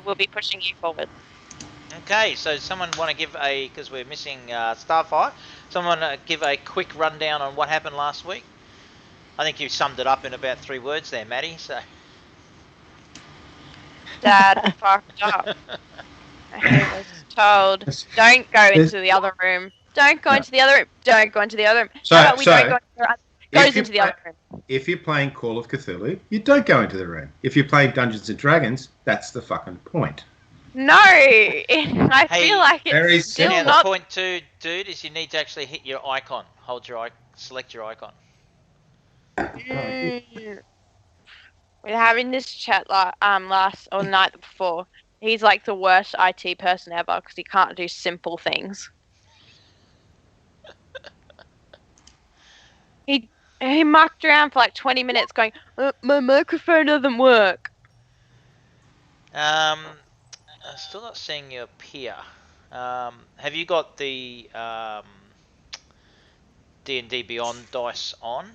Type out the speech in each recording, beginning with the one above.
we'll be pushing you forward. Okay, so someone want to give a, because we're missing Starfire, someone give a quick rundown on what happened last week? I think you summed it up in about 3 words there, Maddie, so... Dad fucked up. He was told, don't go into the other room. Don't go into the other room. Don't go into the other room. So, How about we don't go into the other room? Goes into the other room. If you're playing Call of Cthulhu, you don't go into the room. If you're playing Dungeons and Dragons, that's the fucking point. No, I feel like it's very still Now, not. the point too, dude, is you need to actually hit your icon. Hold your icon, select your icon. We're having this chat last or night before. He's like the worst IT person ever because he can't do simple things. He mucked around for like 20 minutes going, my microphone doesn't work. I'm still not seeing you appear. Have you got the D&D Beyond dice on?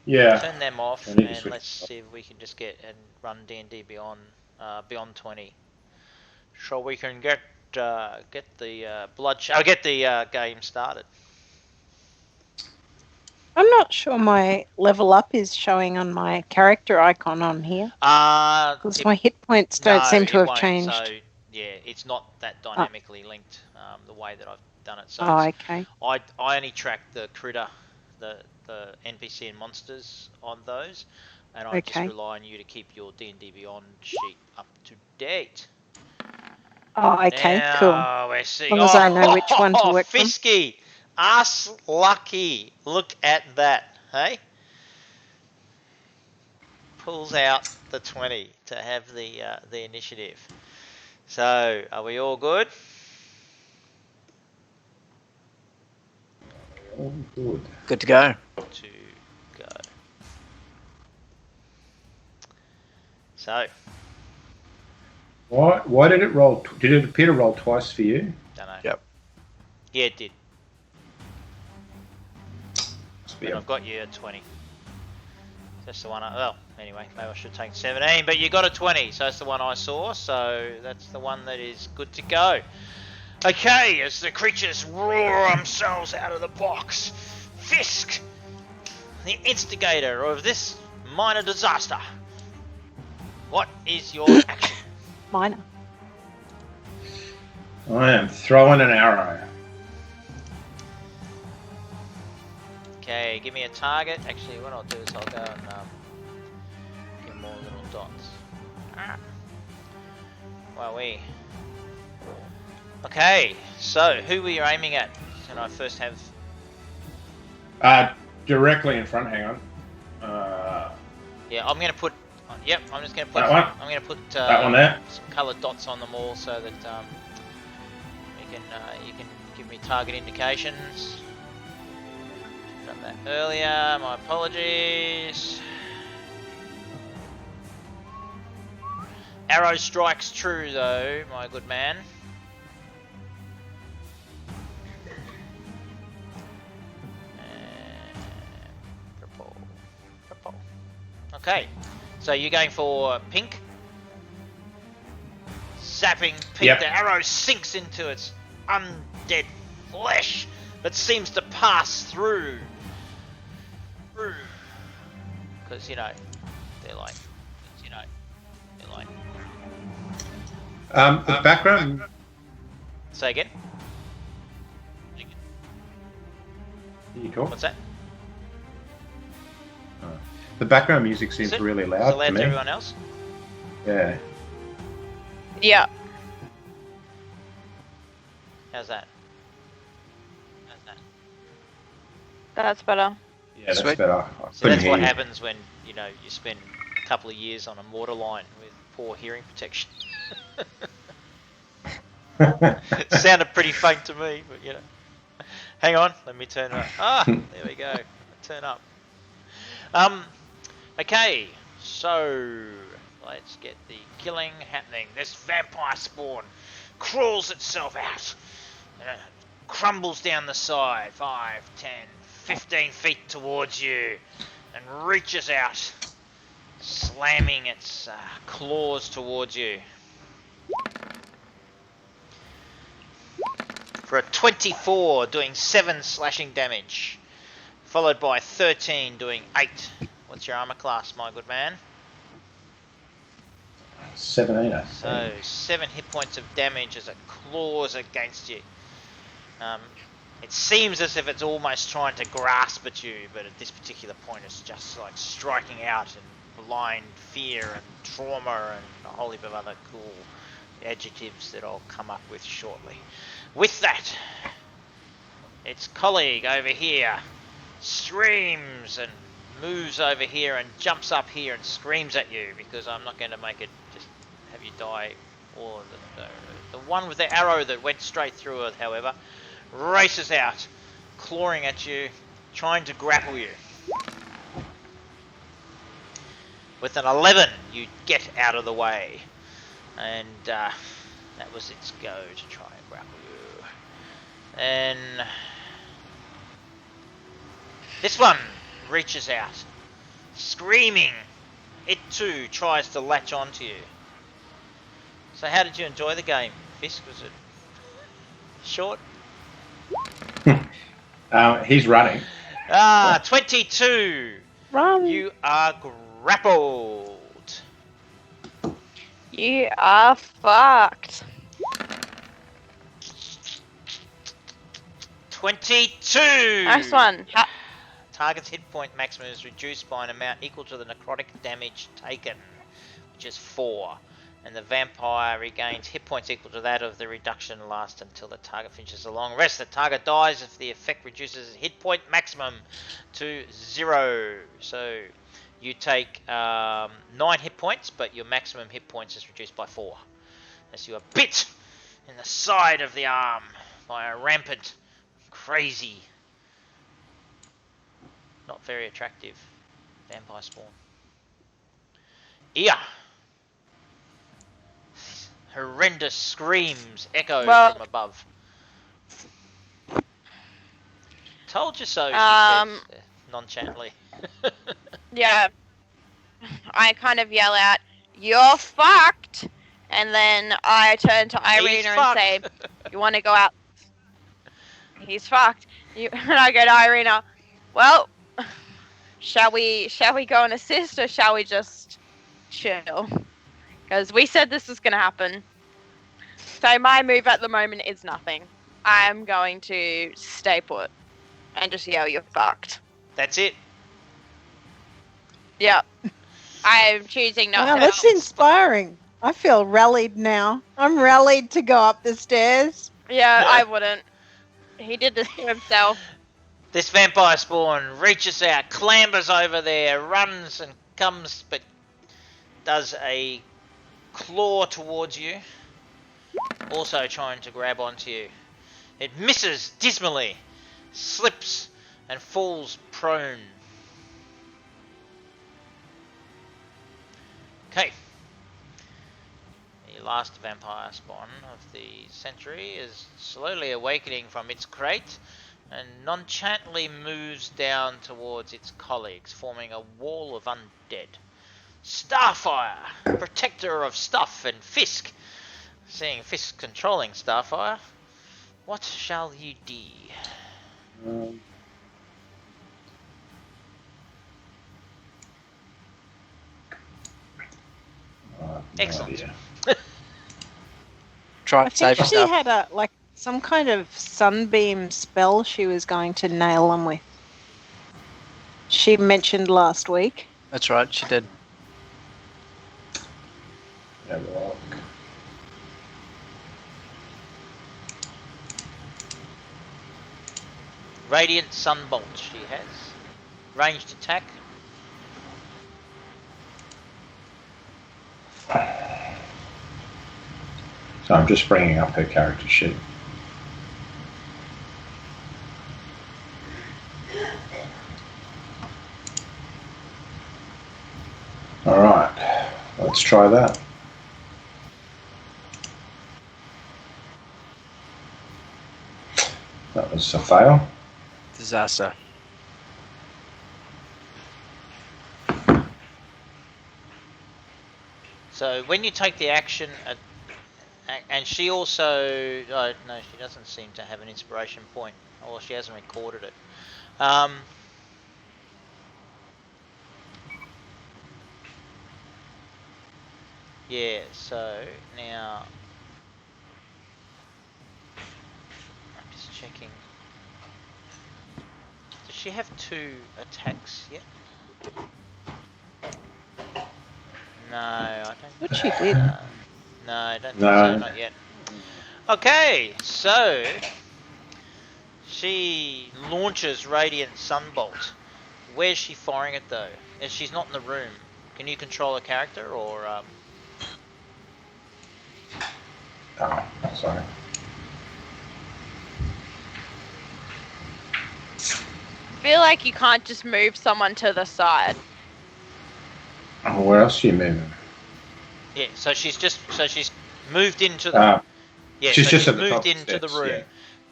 Yeah. Turn them off I need to and switch let's see if we can just get and run D&D Beyond Beyond 20, so we can get the get the game started. I'm not sure my level up is showing on my character icon on here. Because my hit points don't seem to have changed. So yeah, it's not that dynamically linked the way that I've done it. So okay. I only track the critter, the NPC and monsters on those, and I just rely on you to keep your D&D Beyond sheet up to date. Oh, okay, now, cool. We're seeing, as long as I know which one to work Fisky, us lucky. Look at that, hey? Pulls out the 20 to have the initiative. So, are we all good? All good. Good to go. To go. So. Why did it roll? Did it appear to roll twice for you? Don't know. Yep. Yeah, it did. But I've got you at 20. That's the one well, anyway, maybe I should take 17, but you got a 20, so that's the one I saw, so that's the one that is good to go. Okay, as the creatures roar themselves out of the box, Fisk, the instigator of this minor disaster, what is your action? Minor. I am throwing an arrow. Okay, give me a target. Actually, what I'll do is I'll go and get more little dots. Wowee. Okay, so who were you aiming at? Can I first have... Directly in front, hang on. Yeah, I'm going to put... Yep, I'm just going to put... That one? I'm going to put that one there? some coloured dots on them all so that you can give me target indications. Done that earlier, my apologies. Arrow strikes true though, my good man. Purple. Purple. Okay, so you're going for pink? Zapping pink, Yep. The arrow sinks into its undead flesh, but seems to pass through. Because, they're like, The background... Say again? You talk? What's that? The background music seems Is it? really Is loud it to loud me. to everyone else? Yeah. Yeah. How's that? That's better. Yeah, that's Sweet. better. So that's what happens when, you spend a couple of years on a mortar line with poor hearing protection. It sounded pretty faint to me, but Hang on, let me turn it up. There we go. Turn up. Okay, so let's get the killing happening. This vampire spawn crawls itself out and crumbles down the side 5, 10, 15 feet towards you and reaches out slamming its claws towards you. For a 24, doing 7 slashing damage. Followed by 13, doing 8. What's your armor class, my good man? 17, I So, think. 7 hit points of damage as it claws against you. It seems as if it's almost trying to grasp at you, but at this particular point it's just like striking out in blind fear and trauma and a whole heap of other cool adjectives that I'll come up with shortly. With that, its colleague over here screams and moves over here and jumps up here and screams at you, because I'm not going to make it just have you die. Or the one with the arrow that went straight through it, however, races out, clawing at you, trying to grapple you. With an 11, you get out of the way, and that was its go to try and grapple you. And this one reaches out, screaming. It too tries to latch onto you. So how did you enjoy the game, Fisk? Was it short? He's running. 22. Run. You are grappled. You are fucked. 22. Nice one. Target's hit point maximum is reduced by an amount equal to the necrotic damage taken, which is 4. And the vampire regains hit points equal to that of the reduction last until the target finishes a long rest. The target dies if the effect reduces its hit point maximum to 0. So you take 9 hit points, but your maximum hit points is reduced by 4. As you are bit in the side of the arm by a rampant, crazy, not very attractive vampire spawn. Ia. Horrendous screams echo from above. Told you so, she says nonchalantly. Yeah. I kind of yell out, "You're fucked!" And then I turn to Irina and say, "You want to go out?" He's fucked. And I go to Irina, "Well, shall we go and assist, or shall we just chill? Because we said this was going to happen." So my move at the moment is nothing. I'm going to stay put and just yell, "You're fucked." That's it. Yep. I'm choosing not Wow, to that's help. inspiring. I feel rallied now. I'm rallied to go up the stairs. Yeah, I wouldn't. He did this to himself. This vampire spawn reaches out, clambers over there, runs and comes, but does a claw towards you, also trying to grab onto you. It misses dismally, slips and falls prone. Okay. The last vampire spawn of the century is slowly awakening from its crate and nonchalantly moves down towards its colleagues, forming a wall of undead. Starfire, protector of Stuff and Fisk. Seeing Fisk controlling Starfire, what shall you do? Excellent. Try I to save think she yourself. had some kind of sunbeam spell she was going to nail them with. She mentioned last week. That's right, she did. Have a look. Radiant Sunbolt she has. Ranged attack. So I'm just bringing up her character sheet. Alright, let's try that. That was a fail. Disaster. So when you take the action, and she also, oh, no, she doesn't seem to have an inspiration point, or she hasn't recorded it. Yeah, so now I'm just checking. Does she have 2 attacks yet? No, I don't. What she did? No, I don't think No. so, not yet. Okay, so she launches Radiant Sunbolt. Where's she firing it though? As she's not in the room. Can you control a character or? Oh, sorry. I feel like you can't just move someone to the side. Oh, where else are you moving? Yeah, so she's moved into the. Yeah, she's so just she's at the moved top into the steps, room. yeah.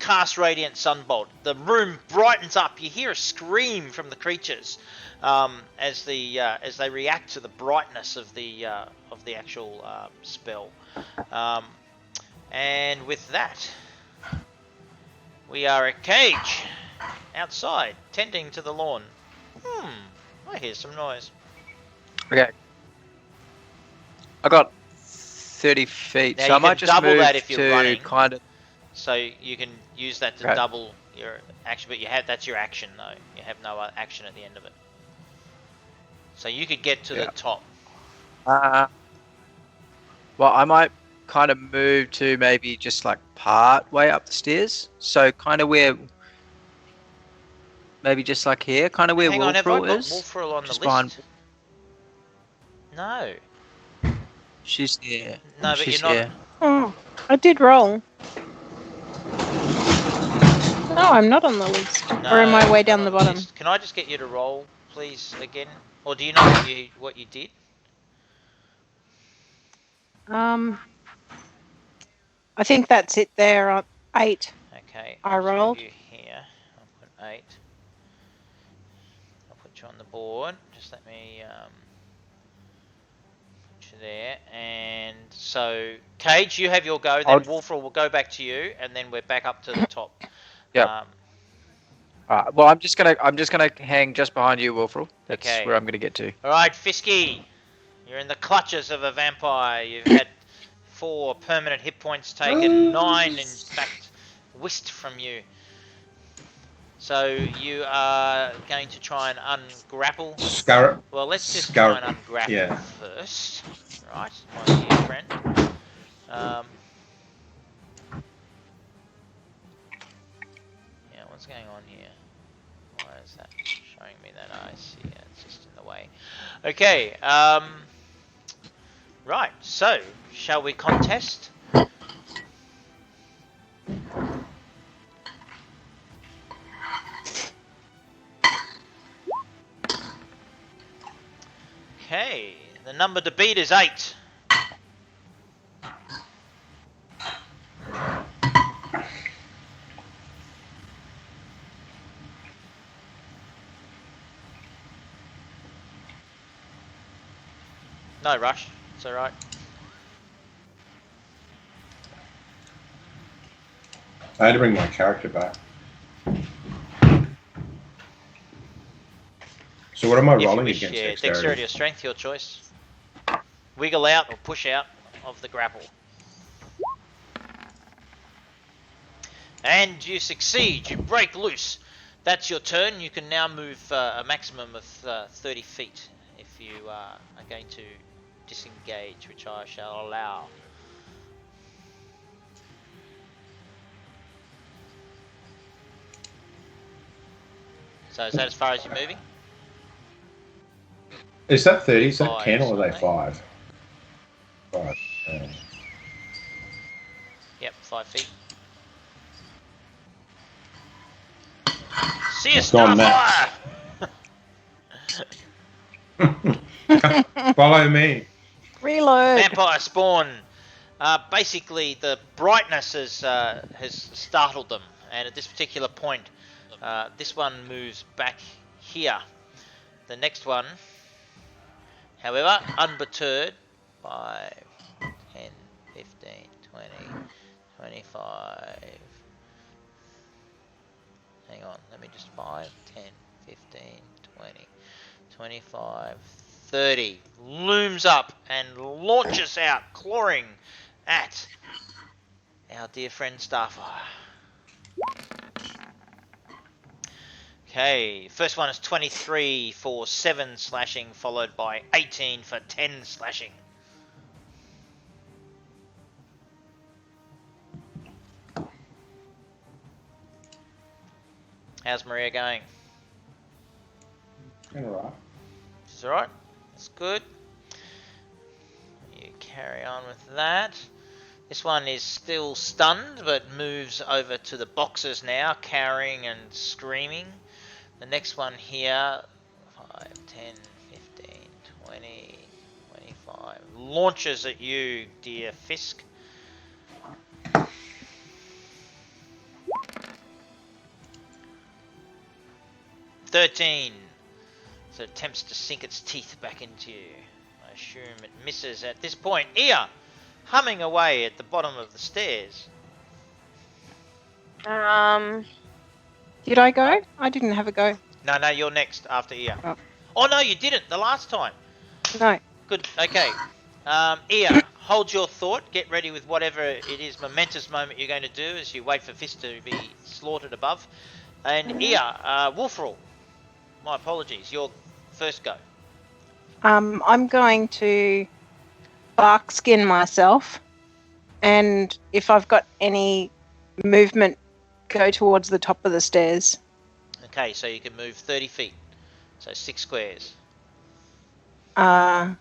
Cast Radiant Sunbolt. The room brightens up. You hear a scream from the creatures as they react to the brightness of the actual spell. And with that, we are at Cage outside, tending to the lawn. I hear some noise. Okay. I got 30 feet, Now so you I might can just double move that if you're to running. kind of. So you can use that to Okay. double your action, but that's your action though. You have no action at the end of it. So you could get to the top. Well, I might kind of move to maybe just like part way up the stairs. So kind of where, maybe just like here, kind of where Hang on, have I Wolfrill got is. Wolfrill on the Just list? behind. No. She's here. No, but She's you're not. here. Oh, I did roll. No, I'm not on the list. No, Or am I way not down on the bottom? list. Can I just get you to roll, please, again? Or do you know what you did? I think that's it there on 8. Okay. I I'll just rolled. put you here. I'll put 8. I'll put you on the board. Just let me put you there. And so, Cage, you have your go. Then Wolfrill will go back to you, and then we're back up to the top. Yep. Well, I'm just gonna hang just behind you, Wolfrill. That's Okay. where I'm gonna get to. All right, Fisky, you're in the clutches of a vampire. You've had 4 permanent hit points taken, 9 in fact whisked from you. So you are going to try and ungrapple. Scar. Well, let's just Scar- try and ungrapple yeah. first. Right, my dear friend. Yeah, what's going on here? Why is that showing me that? I see, it's just in the way. Okay, right, so, shall we contest? Okay, the number to beat is 8. No rush, it's alright. I had to bring my character back. So what am I If you rolling wish, against? yeah, Dexterity? dexterity or strength, your choice. Wiggle out or push out of the grapple. And you succeed, you break loose. That's your turn. You can now move a maximum of 30 feet if you are going to disengage, which I shall allow. So is that as far as you're moving? Is that 30? Is that 5, 10 or are they something. 5? 5. Yep, 5 feet. See you, It's gone Starfire! Follow me. Reload. Vampire spawn. Basically, the brightness has startled them, and at this particular point, this one moves back here. The next one, however, unperturbed, 5, 10, 15, 20, 25. Hang on, let me just 5, 10, 15, 20, 25, 30. Looms up and launches out, clawing at our dear friend Starfire. Okay, first one is 23 for 7 slashing, followed by 18 for 10 slashing. How's Maria going? Alright. She's alright? That's good. You carry on with that. This one is still stunned, but moves over to the boxes now, cowering and screaming. The next one here, 5, 10, 15, 20, 25, launches at you, dear Fisk. $13. So it attempts to sink its teeth back into you. I assume it misses at this point. Ia, humming away at the bottom of the stairs. Did I go? I didn't have a go. No, you're next after Ia. Oh. Oh no, you didn't the last time. No. Good. Okay. Ia, hold your thought. Get ready with whatever it is momentous moment you're going to do as you wait for Fist to be slaughtered above. And Ia, Wolfrall, my apologies. Your first go. I'm going to bark skin myself, and if I've got any movement, go towards the top of the stairs. Okay, so you can move 30 feet. So 6 squares. And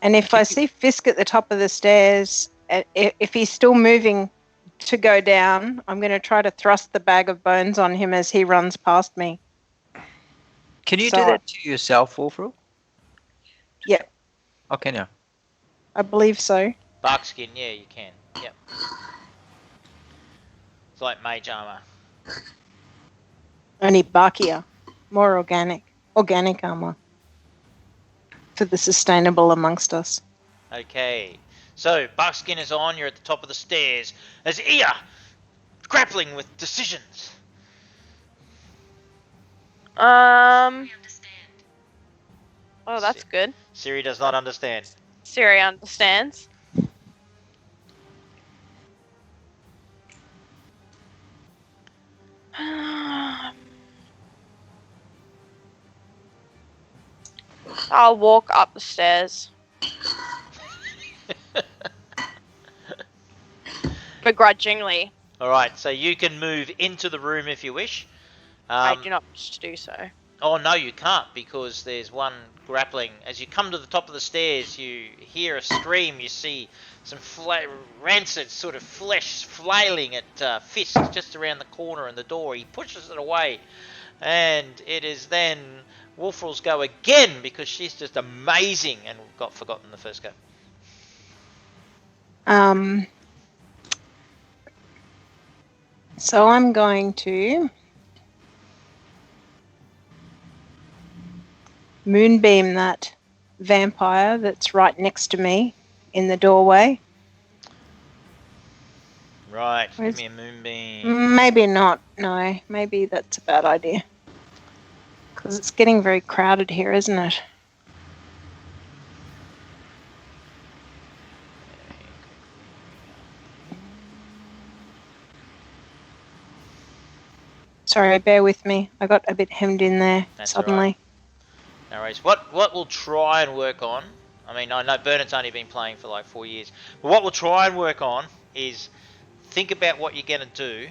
if I see Fisk at the top of the stairs, if he's still moving to go down, I'm going to try to thrust the bag of bones on him as he runs past me. Can you do that to yourself, Wolfrall? Yeah, Oh, can you? I believe so. Barkskin, yeah, you can. Yep. It's like mage armor. Only barkier, more organic armor for the sustainable amongst us. Okay. So, Barkskin is on. You're at the top of the stairs. As Ia, grappling with decisions. Oh, that's good. Siri does not understand. Siri understands. I'll walk up the stairs. Begrudgingly. Alright, so you can move into the room if you wish. I do not wish to do so. Oh, no, you can't, because there's one grappling. As you come to the top of the stairs, you hear a scream. You see some rancid sort of flesh flailing at Fisk just around the corner in the door. He pushes it away, and it is then Wolfrall's go again, because she's just amazing and got forgotten the first go. So I'm going to moonbeam that vampire that's right next to me in the doorway. Right, Where's... give me a moonbeam. Maybe not. No, maybe that's a bad idea. Because it's getting very crowded here, isn't it? Sorry, bear with me. I got a bit hemmed in there suddenly. Right. No worries. What we'll try and work on, I mean, I know Bernard's only been playing for like 4 years, but what we'll try and work on is think about what you're going to do,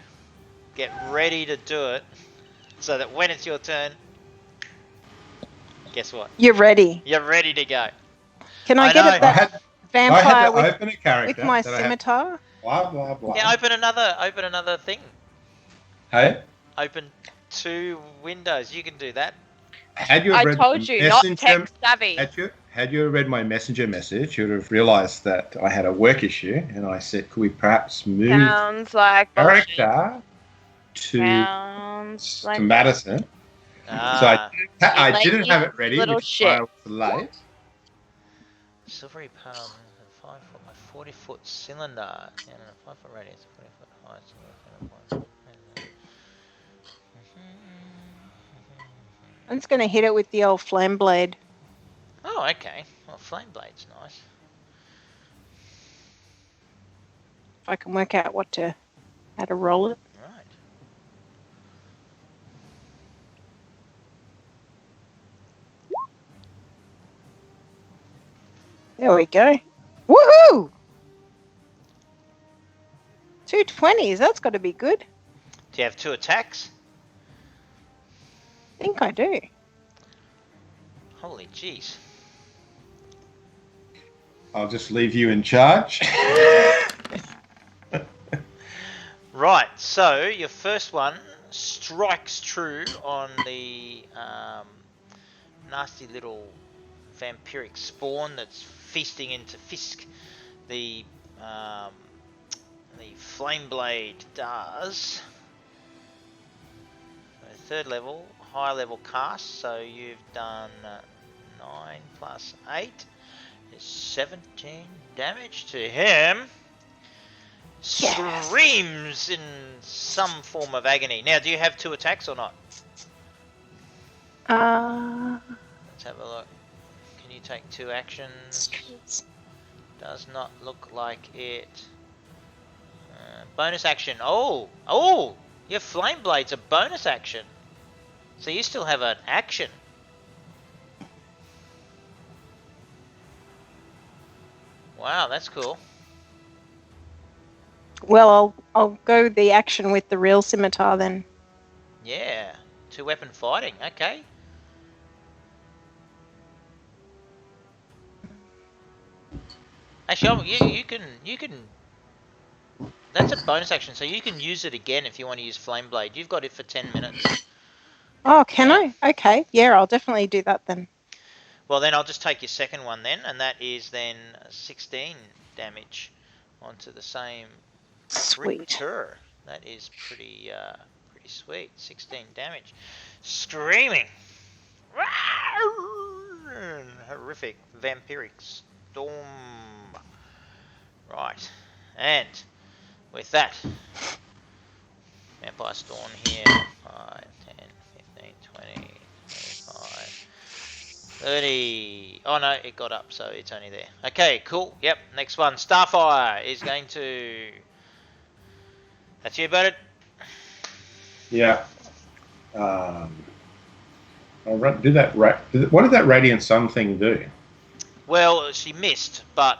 get ready to do it, so that when it's your turn, guess what? You're ready. You're ready to go. Can I get at that vampire I had to open a character with my scimitar? Blah, blah, blah. Yeah, open another thing. Hey? Open 2 windows. You can do that. Had you I read told the you, not messenger- tech savvy. Had you read my messenger message, you would have realised that I had a work issue, and I said, could we perhaps move Sounds like bullshit. character to Sounds like Madison? So I didn't have it ready, little which is shit. why I was late. Silvery palm, a 5 foot, a 40-foot cylinder, and a 5 foot radius, 40-foot height. I'm just going to hit it with the old flame blade. Oh, okay. Well, flame blade's nice. If I can work out how to roll it. Right. There we go. Woohoo! 2 20s. That's got to be good. Do you have 2 attacks? I think I do. Holy jeez. I'll just leave you in charge. Right, so your first one strikes true on the nasty little vampiric spawn that's feasting into Fisk. The flame blade does so 3rd level, high level cast. So you've done 9 plus 8 is 17 damage to him. Yes. Screams in some form of agony. Now, do you have 2 attacks or not? Let's have a look. Can you take 2 actions? Does not look like it. Bonus action. Oh! Your flame blade's a bonus action. So you still have an action. Wow, that's cool. Well, I'll go the action with the real scimitar then. Yeah, 2-weapon fighting. Okay. Actually, you can. That's a bonus action, so you can use it again if you want to use flame blade. You've got it for 10 minutes. Oh, can I? Okay. Yeah, I'll definitely do that then. Well, then I'll just take your second one then, and that is then 16 damage onto the same Sweet. critter. That is pretty sweet. 16 damage. Screaming. Horrific vampiric storm. Right. And with that, vampire storm here. 5, 10, 15, 20, 25, 30. Oh no, it got up, so it's only there. Okay, cool. Yep, next one. Starfire is going to... That's you about it? Yeah. I'll do that. What did that radiant sun thing do? Well, she missed, but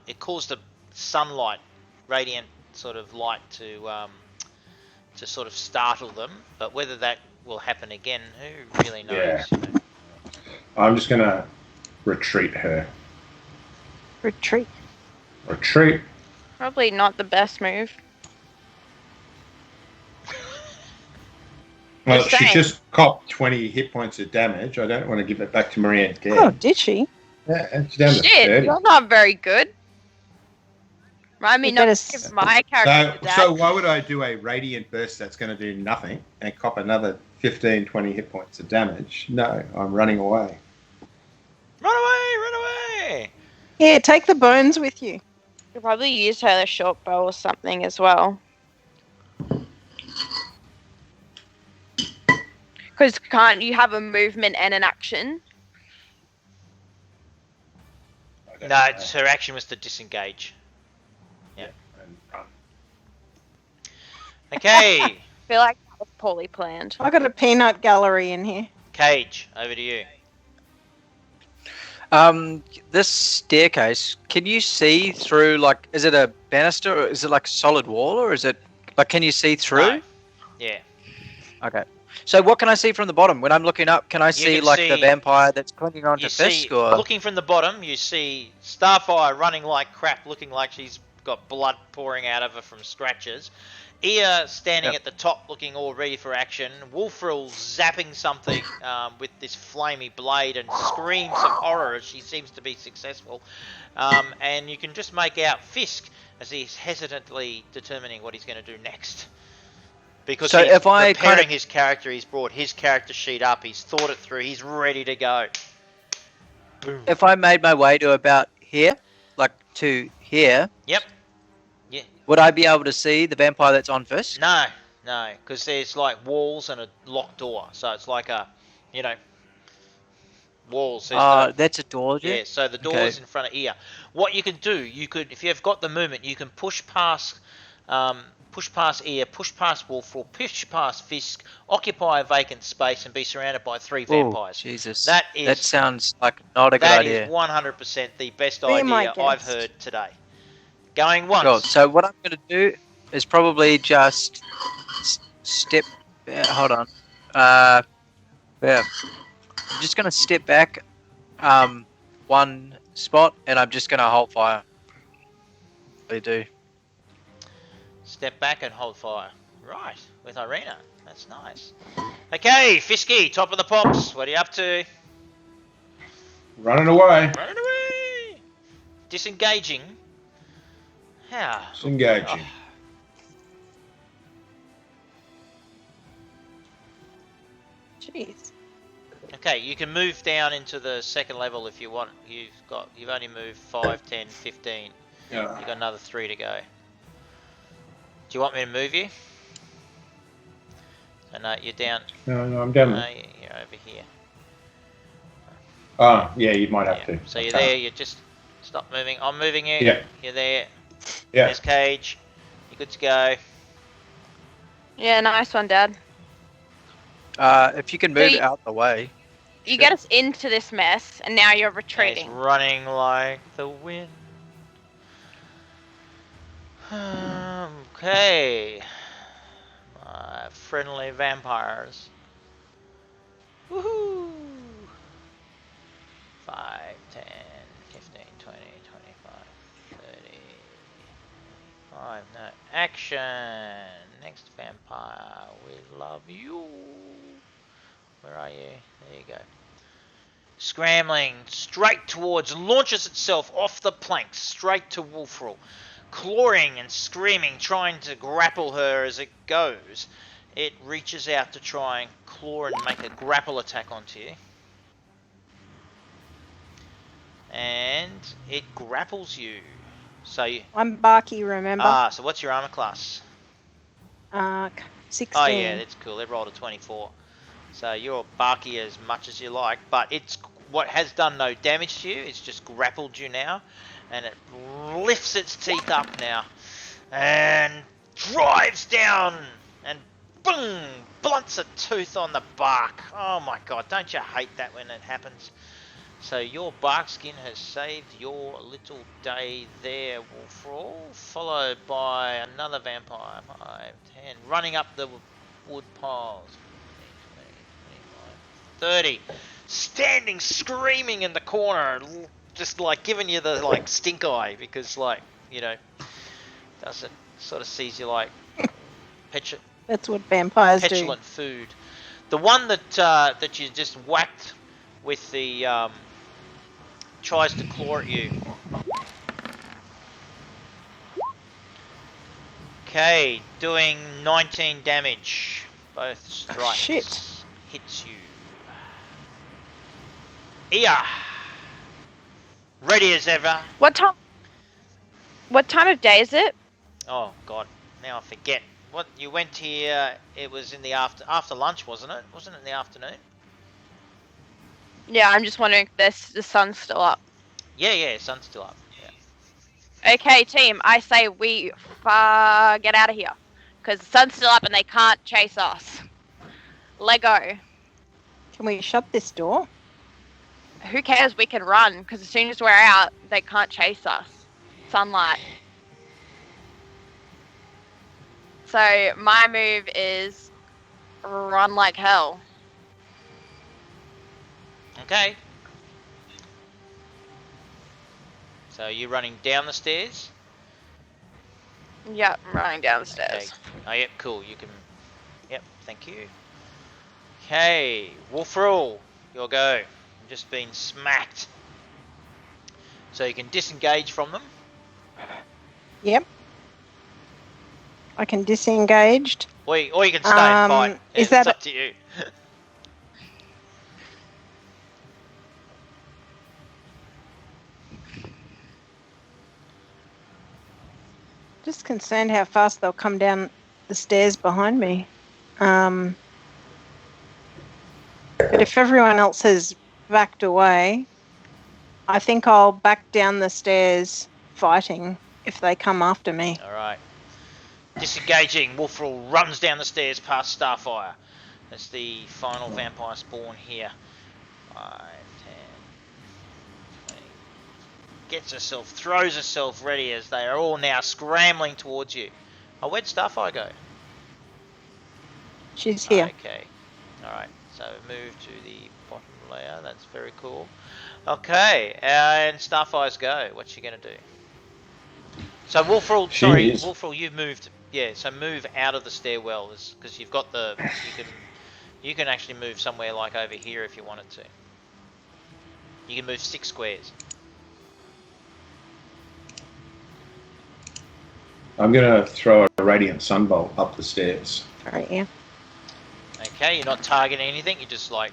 it caused the sunlight, radiant sort of light to sort of startle them. But whether that will happen again, who really knows? Yeah. You know? I'm just gonna retreat her. Retreat. Retreat. Probably not the best move. Well, Just she saying. just copped 20 hit points of damage. I don't want to give it back to Maria again. Oh, did she? Yeah, it's down to Shit, 30. you're not very good. Remind me You not better to give my character to Dad. So why would I do a radiant burst that's going to do nothing and cop another 15, 20 hit points of damage? No, I'm running away. Run away! Run away! Yeah, take the bones with you. You could probably use her short bow or something as well. Because can't you have a movement and an action? No, her action was to disengage. Yeah. And run. Okay, I feel like that was poorly planned. I got a peanut gallery in here. Cage, over to you. This staircase, can you see through, like, is it a banister or is it like a solid wall, or is it, like, can you see through? No. Yeah. Okay. So what can I see from the bottom? When I'm looking up, can I see, can like, the see- vampire that's clinging onto You see, Fisk, or? looking from the bottom, you see Starfire running like crap, looking like she's got blood pouring out of her from scratches. Ia standing Yep. at the top, looking all ready for action. Wolfrill zapping something with this flamey blade and screams of horror as she seems to be successful. And you can just make out Fisk as he's hesitantly determining what he's going to do next. Because So he's if I preparing kind of- his character, he's brought his character sheet up, he's thought it through, he's ready to go. Boom. if I made my way to about here, like to here, Yep. Yeah. would I be able to see the vampire that's on Fisk? No, because there's like walls and a locked door, so it's like a, you know, walls. There's no. That's a door, Yeah, dude. so the Okay. door's in front of here. What you can do, if you've got the movement, you can push past ear, push past Wolfroll, push past Fisk, occupy a vacant space, and be surrounded by 3 vampires. Jesus. That sounds like not a good That idea. is 100% the best Be my idea I've guest. heard today. Going once. Sure. So what I'm going to do is probably just step. Hold on. Yeah. I'm just going to step back, one spot, and I'm just going to hold fire. They do. Step back and hold fire. Right, with Irina. That's nice. Okay, Fisky, top of the pops. What are you up to? Running away. Running away. Disengaging. How? Disengaging. Jeez. Okay, you can move down into the second level if you want. You've only moved 5, 10, 15. Yeah. You've got another 3 to go. Do you want me to move you? So no, you're down. No, I'm down. No, you're over here. Oh, yeah, you might have Yeah. to. So you're Okay. there. You just stop moving. I'm moving you. Yeah. You're there. Yeah. There's Cage. You're good to go. Yeah, nice one, Dad. If you can move you- out the way. You Sure. get us into this mess, and now you're And he's retreating. running like the wind. Okay. My friendly vampires. Woohoo! 5, 10, 15, 20, 25, 30. 5, no. Action! Next vampire, we love you. Where are you? There you go. Scrambling straight towards, launches itself off the planks, straight to Wolfroll. Clawing and screaming, trying to grapple her as it goes. It reaches out to try and claw and make a grapple attack onto you. And it grapples you. So you... I'm Barky, remember? so what's your armor class? 16. Oh yeah, that's cool. They rolled a 24. So you're barky as much as you like, but it's what has done no damage to you. It's just grappled you now, and it lifts its teeth up now, and drives down, and boom, blunts a tooth on the bark. Oh my god, don't you hate that when it happens? So your bark skin has saved your little day there, Wolfroll, followed by another vampire, 5, 10, running up the wood piles. 30, standing screaming in the corner, just like giving you the like stink eye because like, you know, doesn't sort of sees you like That's what vampires petulant food. The one that you just whacked with the tries to claw at you. Okay, doing 19 damage. Both strikes. shit. Hits you. Ia! Ready as ever. What time of day is it? Oh god, now I forget. What you went here? It was in the after lunch, wasn't it? Wasn't it in the afternoon? Yeah, I'm just wondering if the sun's still up. Yeah, sun's still up. Yeah. Okay, team, I say we get out of here. Because the sun's still up and they can't chase us. Lego. do. Can we shut this door? Who cares? We can run. Because as soon as we're out, they can't chase us. Sunlight. So my move is run like hell. Okay. So you're running down the stairs? Yep, I'm running downstairs. Okay. Oh, yep, cool. You can... Yep, thank you. Okay, Wolfroll, your go. You've just been smacked. So you can disengage from them. Yep. I can disengaged. Or you can stay and fight. is It's that up to you. Just concerned how fast they'll come down the stairs behind me. But if everyone else has backed away, I think I'll back down the stairs fighting if they come after me. Alright. Disengaging, Wolfrall runs down the stairs past Starfire. That's the final vampire spawn here. 5, 10, 20. Gets herself, throws herself ready as they are all now scrambling towards you. Oh, where'd Starfire go? She's here. Okay. Alright, so move to the bottom layer. That's very cool. Okay, and Starfire's go. What's she going to do? So Wolfrall, you've moved. Yeah, so move out of the stairwell because you've got the. You can actually move somewhere like over here if you wanted to. You can move 6 squares. I'm going to throw a radiant sunbolt up the stairs. Right, yeah. Okay, you're not targeting anything. You're just like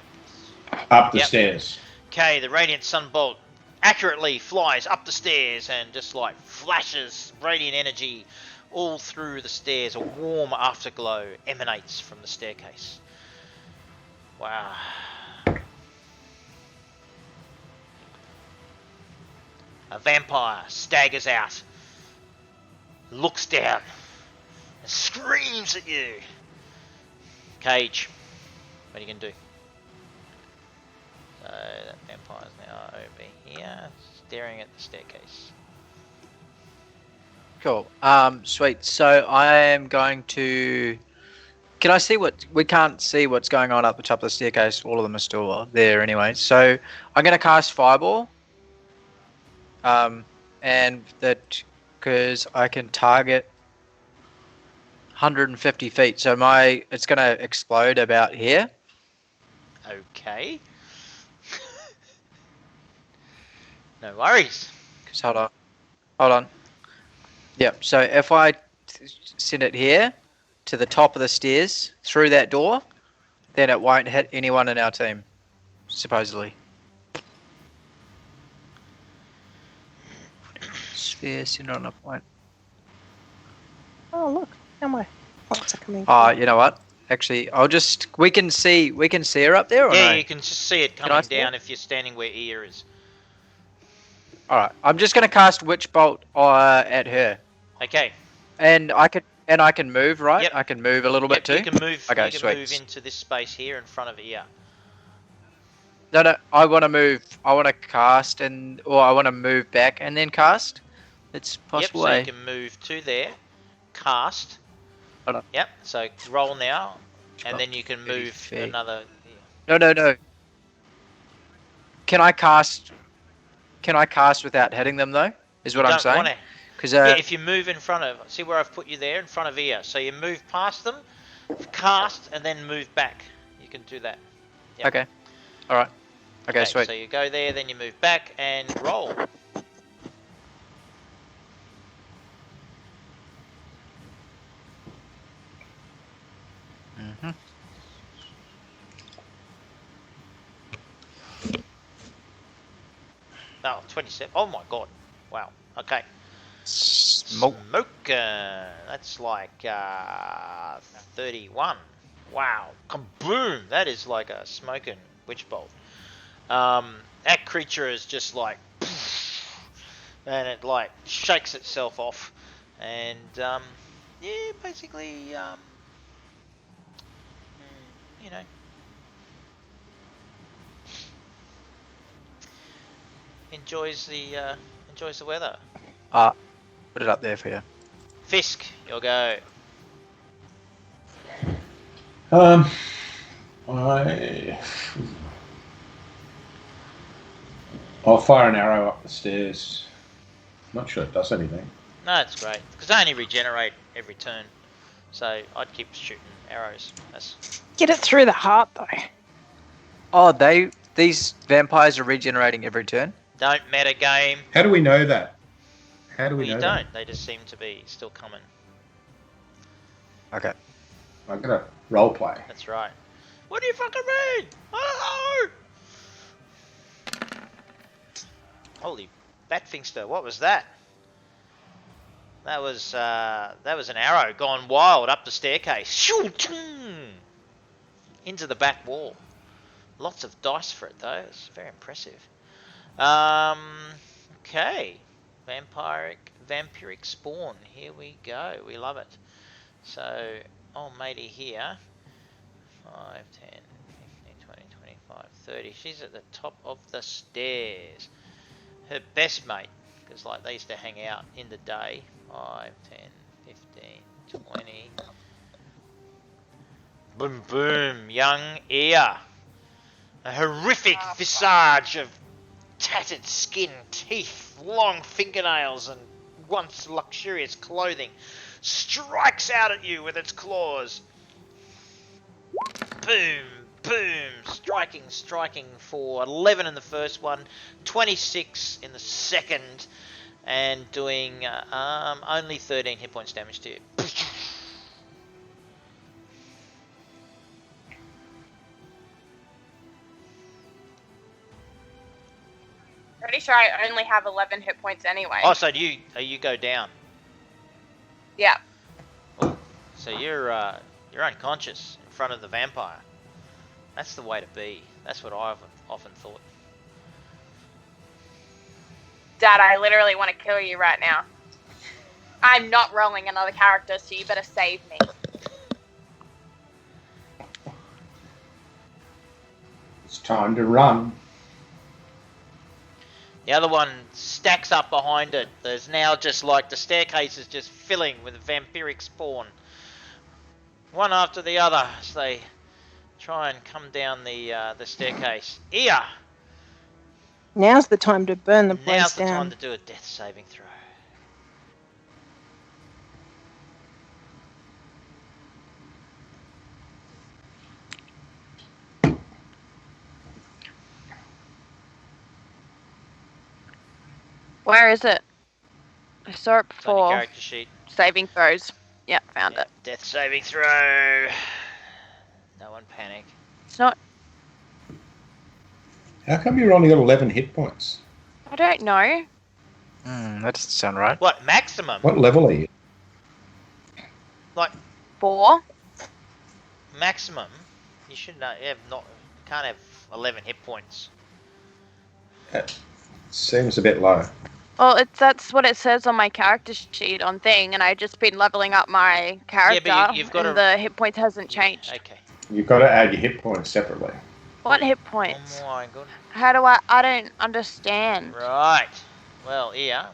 Up the stairs. Okay, the radiant sunbolt accurately flies up the stairs and just like flashes radiant energy all through the stairs. A warm afterglow emanates from the staircase. Wow. A vampire staggers out, looks down, and screams at you. Cage, what are you going to do? So that vampire's now over here, staring at the staircase. Cool. Sweet. So I am going to. Can I see what we can't see what's going on up the top of the staircase? All of them are still there anyway. So I'm going to cast Fireball. And that because I can target 150 feet. So it's going to explode about here. Okay. No worries. Because hold on. Yep. So if I send it here to the top of the stairs through that door, then it won't hit anyone in our team, supposedly. Sphere centered on a point. Oh, look. How my points are coming Oh, through. you know what? Actually, we can see her up there, or Yeah, no? you can just see it coming down if you're standing where Ear is. All right. I'm just going to cast Witch Bolt at her, Okay. and I can move, right? Yep. I can move a little bit too. You can move. Okay, you can sweet. move into this space here in front of Ear. No, I want to move. I want to cast or I want to move back and then cast. It's possible. Yep. So you can move to there, cast. Hold on. Yep. So roll now, and then you can move feet. another. No. Can I cast without hitting them though? Is what I'm saying. Because if you move in front of, see where I've put you there in front of Ear. So you move past them, cast, and then move back. You can do that. Yep. Okay. All right. Okay, sweet. So you go there, then you move back and roll. Mm-hmm. Oh, 27. Oh my god. Wow. Okay. Smoke. That's like 31. Wow. Kaboom. That is like a smoking witch bolt. That creature is just like, and it like shakes itself off, and yeah, basically, you know, enjoys the weather. Put it up there for you. Fisk, you'll go. I'll fire an arrow up the stairs. Not sure it does anything. No, it's great because they only regenerate every turn, so I'd keep shooting arrows. Get it through the heart, though. Oh, these vampires are regenerating every turn. Don't meta game. How do we know that? How do we Well, you know don't. that? They just seem to be still coming. Okay. I'm gonna role play. That's right. What do you fucking mean? I don't know. Holy Batfingster, what was that? That was an arrow gone wild up the staircase. Shoot! Into the back wall. Lots of dice for it though. It's very impressive. Okay. Vampiric spawn. Here we go. We love it. So, old matey here. 5, 10, 15, 20, 25, 30. She's at the top of the stairs. Her best mate, because like they used to hang out in the day. 5, 10, 15, 20. Boom, boom. Young ear. A horrific visage of tattered skin, teeth, long fingernails, and once luxurious clothing strikes out at you with its claws. Boom, boom, striking for 11 in the first one, 26 in the second, and doing only 13 hit points damage to you. Pretty sure I only have 11 hit points anyway. Oh, so you go down. Yeah. So you're unconscious in front of the vampire. That's the way to be. That's what I've often thought. Dad, I literally want to kill you right now. I'm not rolling another character, so you better save me. It's time to run. The other one stacks up behind it. There's now just like the staircase is just filling with vampiric spawn. One after the other as they try and come down the staircase. Ear! Now's the time to burn the place Now's the down. time to do a death saving throw. Where is it? I saw it It's on your before. character sheet. Saving throws. Yep, found it. Death saving throw. No one panic. It's not... How come you've only got 11 hit points? I don't know. That doesn't sound right. What, maximum? What level are you? Like, 4? maximum? You should know. Can't have 11 hit points. Seems a bit low. Well, that's what it says on my character sheet on thing, and I've just been leveling up my character, you've got and the hit points hasn't changed. Okay. You've got to add your hit points separately. What hit points? Oh my god. How do I don't understand. Right. Well, yeah.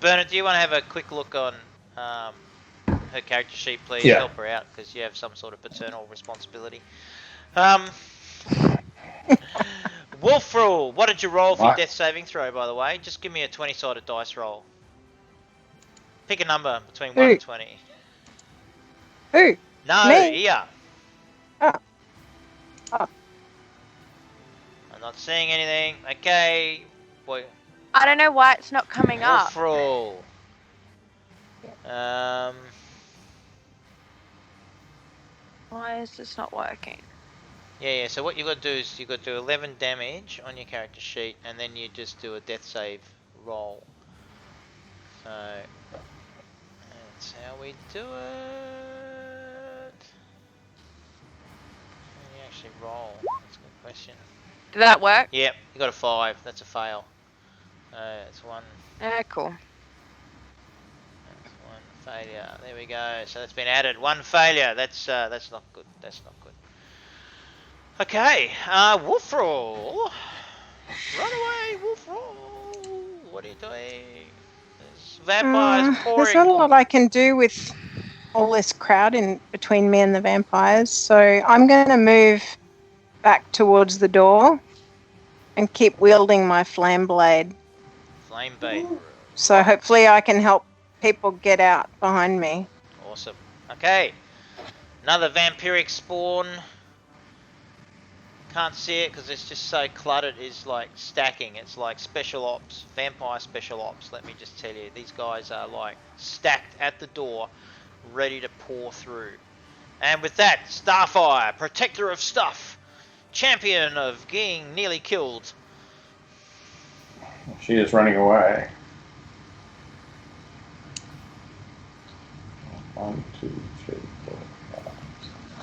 Bernard, do you want to have a quick look on her character sheet, please? Yeah. Help her out, because you have some sort of paternal responsibility. Wolf Rule, what did you roll for your Right. death saving throw, by the way? Just give me a 20-sided dice roll. Pick a number between 1 and 20. Who? No, Me? Ia. Oh. Oh. I'm not seeing anything. Okay. Boy, I don't know why it's not coming up. Wolf Rule. Why is this not working? Yeah, so what you've got to do is you've got to do 11 damage on your character sheet, and then you just do a death save roll. So, that's how we do it. How do you actually roll? That's a good question. Did that work? Yep, you got a 5. That's a fail. That's one. Yeah, cool. That's one failure. There we go. So that's been added. One failure. That's not good. That's not good. Okay, Wolf Roll. Run away, Wolf Roll. What are you doing? There's vampires pouring. There's not a lot I can do with all this crowd in between me and the vampires, so I'm going to move back towards the door and keep wielding my flame blade. Flame bait. So hopefully I can help people get out behind me. Awesome. Okay. Another vampiric spawn. Can't see it because it's just so cluttered. It's like stacking. It's like special ops, vampire special ops. Let me just tell you, these guys are like stacked at the door, ready to pour through. And with that, Starfire, protector of stuff, champion of being nearly killed. She is running away. 1, 2, 3, 4, 5.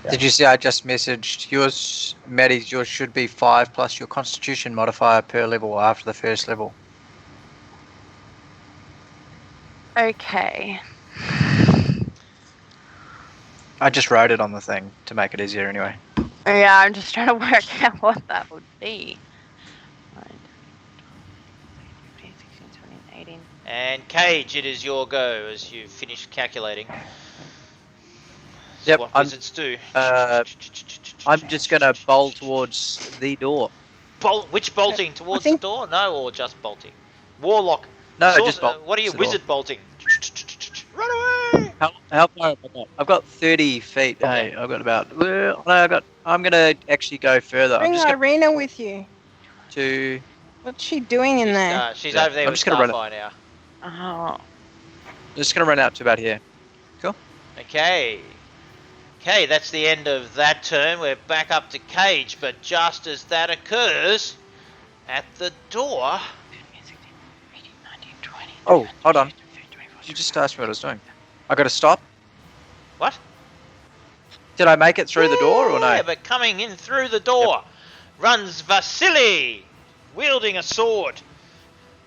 Yeah. Did you see I just messaged yours, Maddie? Yours should be 5 plus your Constitution modifier per level after the first level. Okay. I just wrote it on the thing to make it easier anyway. Yeah, I'm just trying to work out what that would be. 9, 10, 15, 16, 17, 18. And Cage, it is your go as you finish calculating. Yep, What I'm- wizards do. I'm just going to bowl towards the door. Which bolting? Towards think- the door? No, or just bolting? Warlock. No, Sorcerer, just bolt. what are you, towards the door. wizard bolting? Run away! How far have I got? I've got 30 feet. Okay. Hey, I've got about. Well, no, I'm going to actually go further. I'm Bring just going Irina with you. to. What's she doing in there? She's Yeah, over there I'm with just gonna run Starfire now. Oh. Just going to run out to about here. Okay. Okay, that's the end of that turn. We're back up to Cage, but just as that occurs, at the door... Oh, hold on. You just asked me what I was doing. I got to stop. What? Did I make it through the door or Yeah, no? but coming in through the door runs Vasily, wielding a sword,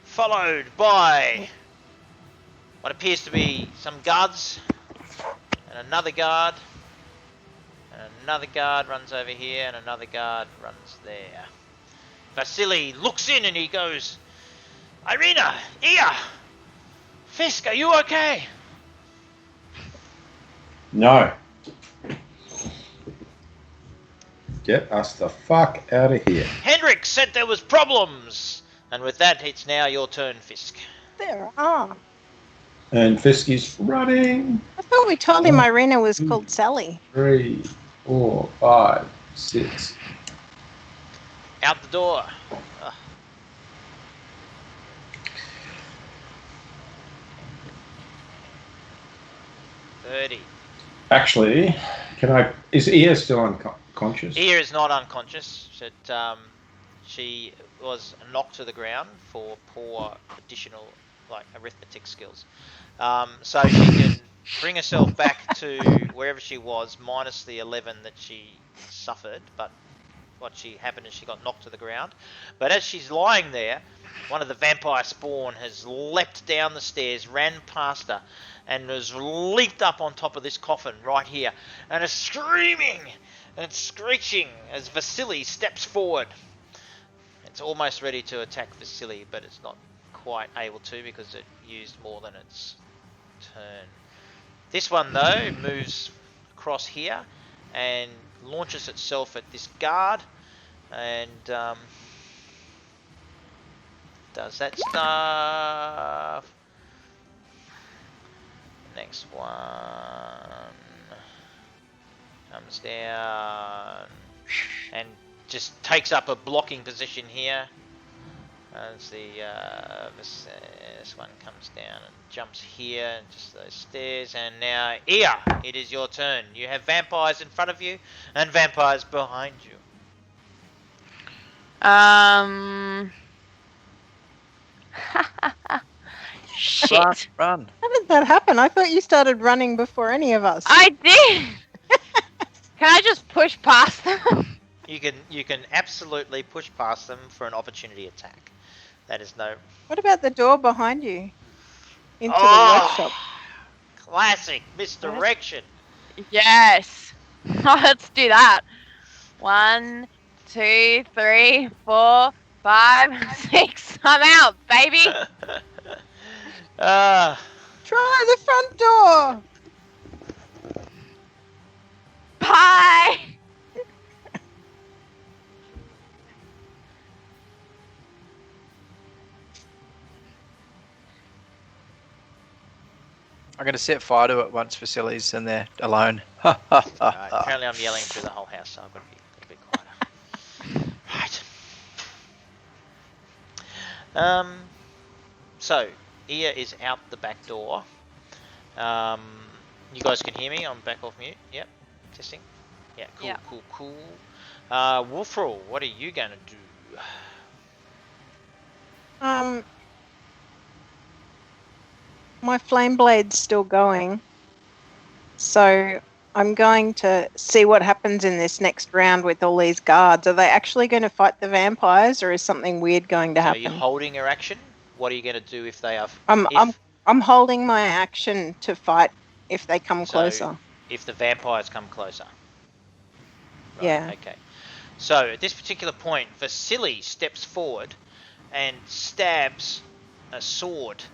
followed by what appears to be some guards, and another guard, and another guard runs over here, and another guard runs there. Vasily looks in and he goes, Irina, Ia, Fisk, are you okay? No. Get us the fuck out of here. Hendrik said there was problems. And with that, it's now your turn, Fisk. There are. And Fisk is running. I thought we told him Irina was called Sally. 3, 4, 5, 6. Out the door. Ugh. $30. Actually, is Ia still unconscious? Ia is not unconscious. She was knocked to the ground for poor additional arithmetic skills. So she can bring herself back to wherever she was, minus the 11 that she suffered. But what happened is she got knocked to the ground. But as she's lying there, one of the vampire spawn has leapt down the stairs, ran past her, and has leaped up on top of this coffin right here, and is screaming and screeching as Vasily steps forward. It's almost ready to attack Vasily, but it's not quite able to because it used more than its turn. This one, though, moves across here and launches itself at this guard, and does that stuff. Next one comes down and just takes up a blocking position here. As this one comes down and jumps here and just those stairs. And now, Ia, it is your turn. You have vampires in front of you and vampires behind you. Shit. Run. How did that happen? I thought you started running before any of us. I did. Can I just push past them? You can absolutely push past them for an opportunity attack. That is no... What about the door behind you? Into the workshop. Classic misdirection. Yes. Let's do that. 1, 2, 3, 4, 5, 6. I'm out, baby. Try the front door. Bye. I'm going to set fire to it once Vasily's in there alone. Apparently I'm yelling through the whole house, so I've got to be a bit quieter. Right. So, Ia is out the back door. You guys can hear me? I'm back off mute. Yep. Testing. Yeah, cool, Yep. cool. Wolfrol, what are you going to do? My flame blade's still going. So I'm going to see what happens in this next round with all these guards. Are they actually going to fight the vampires, or is something weird going to So happen? you're holding your action. What are you going to do if they are? I'm holding my action to fight if they come closer. If the vampires come closer. Right, Yeah. okay. So at this particular point, Vasily steps forward and stabs a sword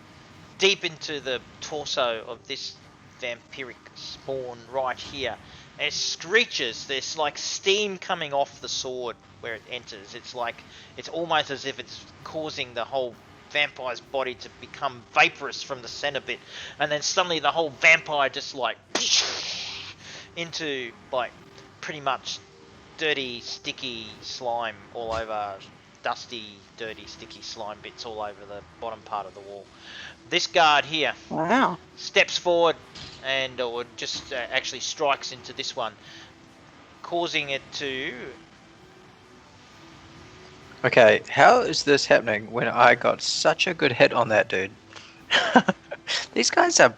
deep into the torso of this vampiric spawn right here. And it screeches. There's like steam coming off the sword where it enters. It's almost as if it's causing the whole vampire's body to become vaporous from the center bit, and then suddenly the whole vampire just like into like pretty much dirty, sticky slime all over, dusty, dirty, sticky slime bits all over the bottom part of the wall. This guard here Wow. steps forward and or just actually strikes into this one, causing it to... Okay, how is this happening when I got such a good hit on that dude? These guys are...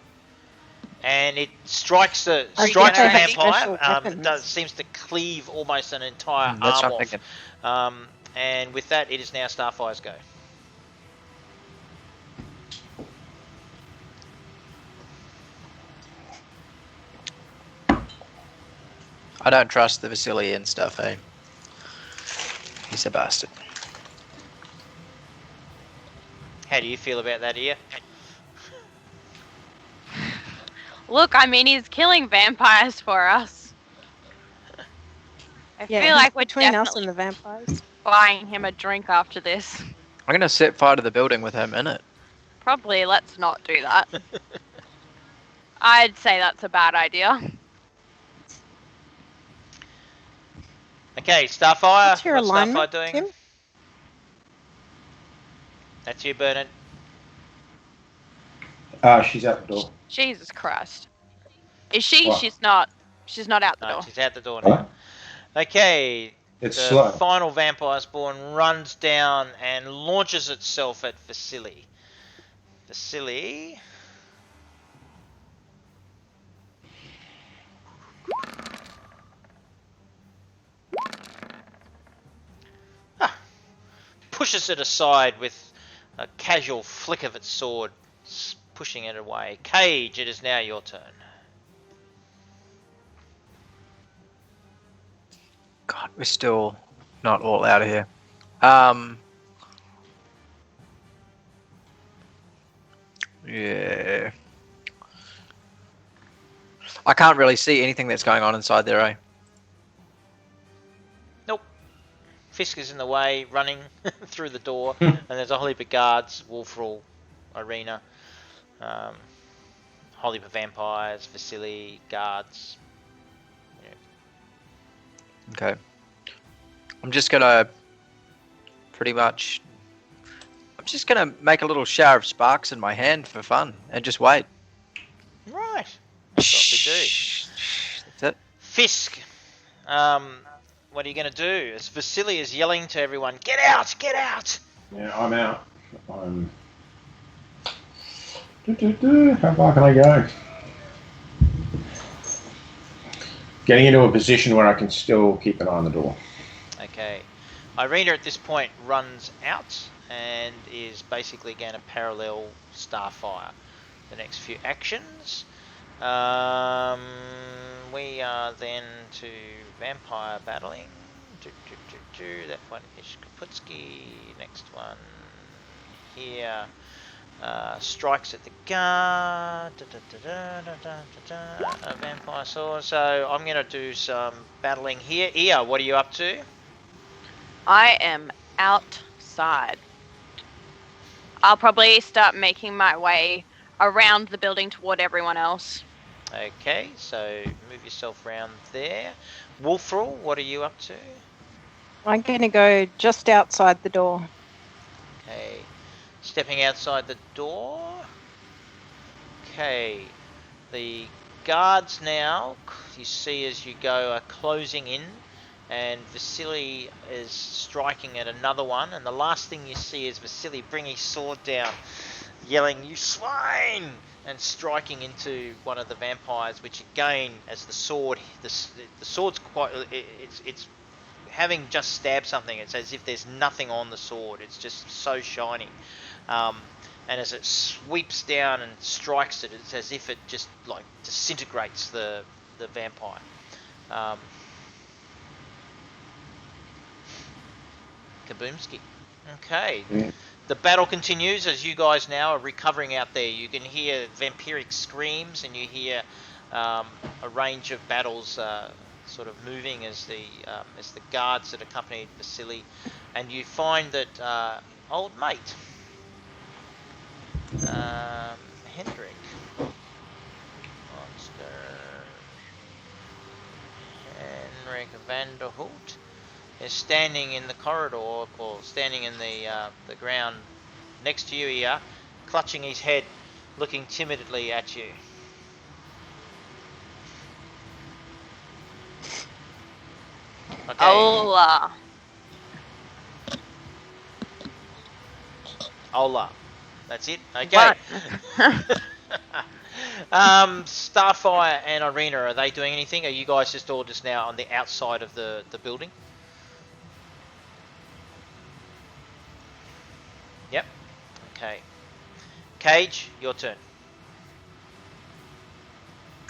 And it strikes the I think they have special vampire. weapons. Seems to cleave almost an entire that's arm what I'm off. thinking. And with that, it is now Starfire's go. I don't trust the Vasily and stuff, eh? He's a bastard. How do you feel about that, Ia? Look, I mean, he's killing vampires for us. I Yeah, feel like we're between us definitely and the vampires. buying him a drink after this. I'm gonna set fire to the building with him in it. Probably let's not do that. I'd say that's a bad idea. Okay, Starfire. What's your What's alignment, Starfire doing? Tim? That's you, Bernard. She's out the door. Jesus Christ. Is she? What? She's not. She's not out the No, door. she's out the door now. Okay, It's the slow. final vampire spawn runs down and launches itself at Vasily. Vasily. Pushes it aside with a casual flick of its sword, pushing it away. Cage, it is now your turn. God, we're still not all out of here. Yeah. I can't really see anything that's going on inside there, eh? Nope. Fisk is in the way, running through the door, and there's a whole heap of guards, Wolfrall, Arena, whole heap of vampires, Vasily, guards. Okay. I'm just gonna make a little shower of sparks in my hand for fun and just wait. Right. That's what we do. That's it. Fisk, what are you going to do? As Vasily is yelling to everyone, get out, get out! Yeah, I'm out. How far can I go? Getting into a position where I can still keep an eye on the door. Okay. Irina at this point runs out and is basically going to parallel Starfire. The next few actions. We are then to vampire battling. That one is Kaputski. Next one here. Strikes at the guard. A vampire sword. So I'm going to do some battling here. Ia, what are you up to? I am outside. I'll probably start making my way around the building toward everyone else. Okay, so move yourself around there. Wolfrall, what are you up to? I'm going to go just outside the door. Okay, stepping outside the door. Okay, the guards now, you see as you go, are closing in, and Vasily is striking at another one, and the last thing you see is Vasily bring his sword down, yelling, "You swine!" and striking into one of the vampires, which again, as the sword, the sword's quite, it's having just stabbed something, it's as if there's nothing on the sword. It's just so shiny. And as it sweeps down and strikes it, it's as if it just like disintegrates the vampire. Kaboomski. Okay. Yeah. The battle continues as you guys now are recovering out there. You can hear vampiric screams, and you hear a range of battles sort of moving as the guards that accompanied Vasily, and you find that old mate Hendrik Henrik van der Holt is standing in the corridor, or standing in the ground next to you here, clutching his head, looking timidly at you. Okay. Ola. Ola. That's it? Okay. Starfire and Arena, are they doing anything? Are you guys just all just now on the outside of the building? Yep. Okay. Cage, your turn.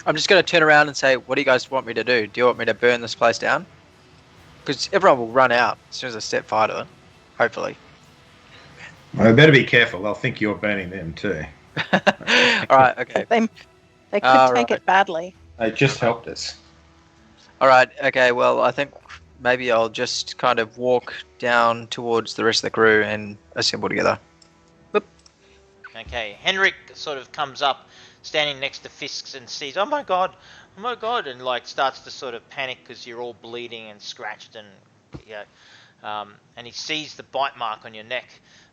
I'm just going to turn around and say, what do you guys want me to do? Do you want me to burn this place down? Because everyone will run out as soon as I set fire to it, hopefully. Well, better be careful. They'll think you're burning them too. All right, okay. They could take it badly. They just helped us. All right, okay, well, I think maybe I'll just kind of walk down towards the rest of the crew and assemble together. Boop. Okay, Henrik sort of comes up, standing next to Fisks, and sees, oh my god, and like starts to sort of panic because you're all bleeding and scratched, and and he sees the bite mark on your neck,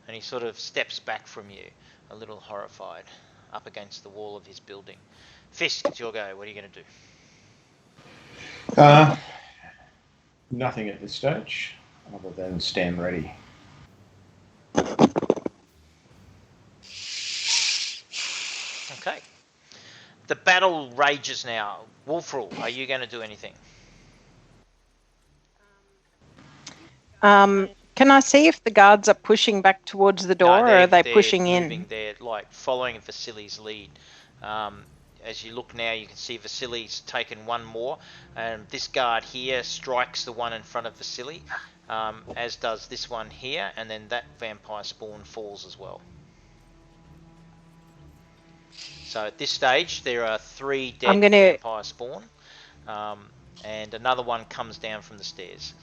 and he sort of steps back from you, a little horrified, up against the wall of his building. Fisk, it's your go. What are you going to do? Nothing at this stage, other than stand ready. Okay. The battle rages now. Wolfrul, are you going to do anything? Can I see if the guards are pushing back towards the door, or are they pushing in? They're like following Vasily's lead. As you look now, you can see Vasily's taken one more, and this guard here strikes the one in front of Vasily, as does this one here, and then that vampire spawn falls as well. So at this stage, there are 3 dead vampire spawn, and another one comes down from the stairs.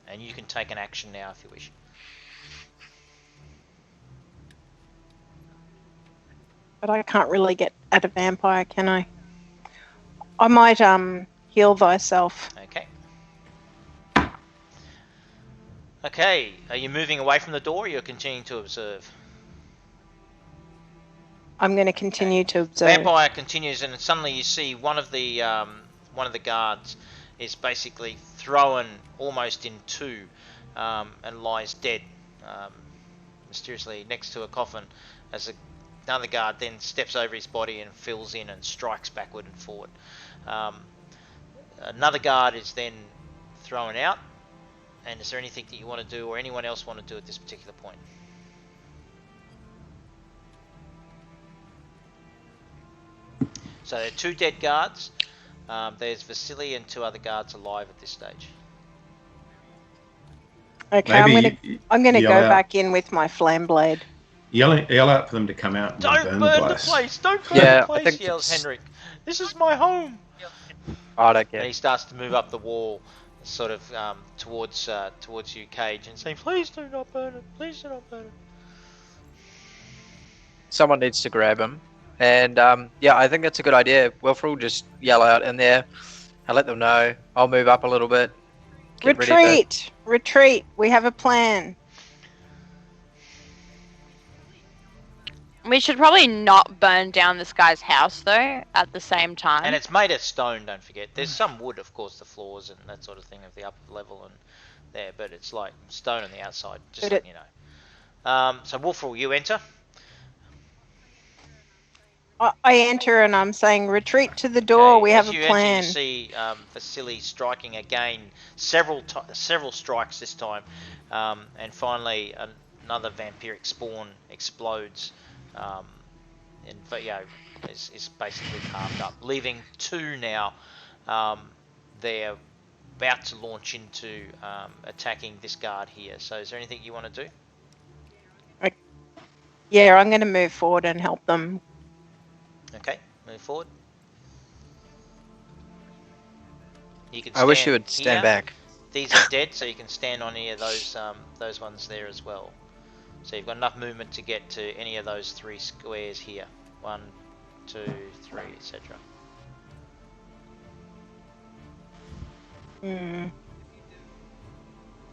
And you can take an action now if you wish. But I can't really get at a vampire, can I? I might heal thyself. Okay. Okay, are you moving away from the door, or you're continuing to observe? I'm going to continue to observe. Vampire continues, and suddenly you see one of the guards is basically thrown almost in two, and lies dead mysteriously next to a coffin, as another guard then steps over his body and fills in and strikes backward and forward. Another guard is then thrown out. And is there anything that you want to do, or anyone else want to do at this particular point? So there are 2 dead guards. There's Vasily and 2 other guards alive at this stage. Okay, I'm gonna go back in with my flame blade. Yell out for them to come out and Don't burn the place! Don't burn the place! Yells Henrik. This is my home. I don't care. And he starts to move up the wall, sort of towards you, Cage, and saying, "Please do not burn it. Please do not burn it." Someone needs to grab him. And yeah, I think that's a good idea. Wilfred, just yell out in there. I'll let them know. I'll move up a little bit. Retreat! Retreat! We have a plan. We should probably not burn down this guy's house, though, at the same time. And it's made of stone, don't forget. There's some wood, of course, the floors and that sort of thing of the upper level and there, but it's like stone on the outside, just letting you know. So, Wolfrel, you enter. I enter and I'm saying, retreat to the door. We have As a you plan. enter, you see Vasily striking again, several strikes this time, and finally another vampiric spawn explodes, and is basically carved up, leaving two now. They're about to launch into attacking this guard here. So, is there anything you want to do? Yeah, I'm going to move forward and help them. Okay, move forward. You can. I wish you would here. stand back. These are dead, so you can stand on any of those ones there as well. So you've got enough movement to get to any of those three squares here. 1, 2, 3, etc.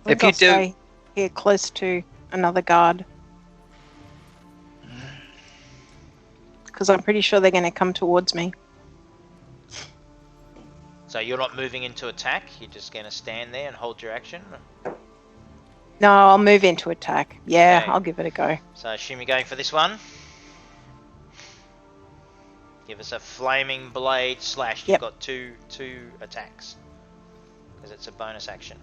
If you do, stay here close to another guard, because I'm pretty sure they're going to come towards me. So you're not moving into attack. You're just going to stand there and hold your action. No, I'll move into attack. Yeah, Okay. I'll give it a go. So I assume you're going for this one. Give us a flaming blade slash. You've got two attacks because it's a bonus action.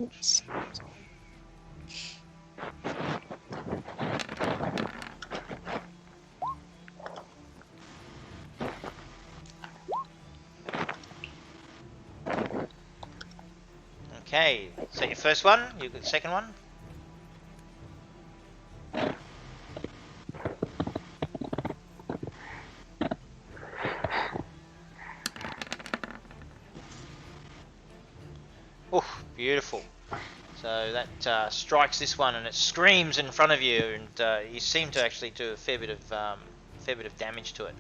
Oops. Okay, is that your first one? You got the second one? Oh, beautiful. So that strikes this one, and it screams in front of you, and you seem to actually do a fair bit of damage to it.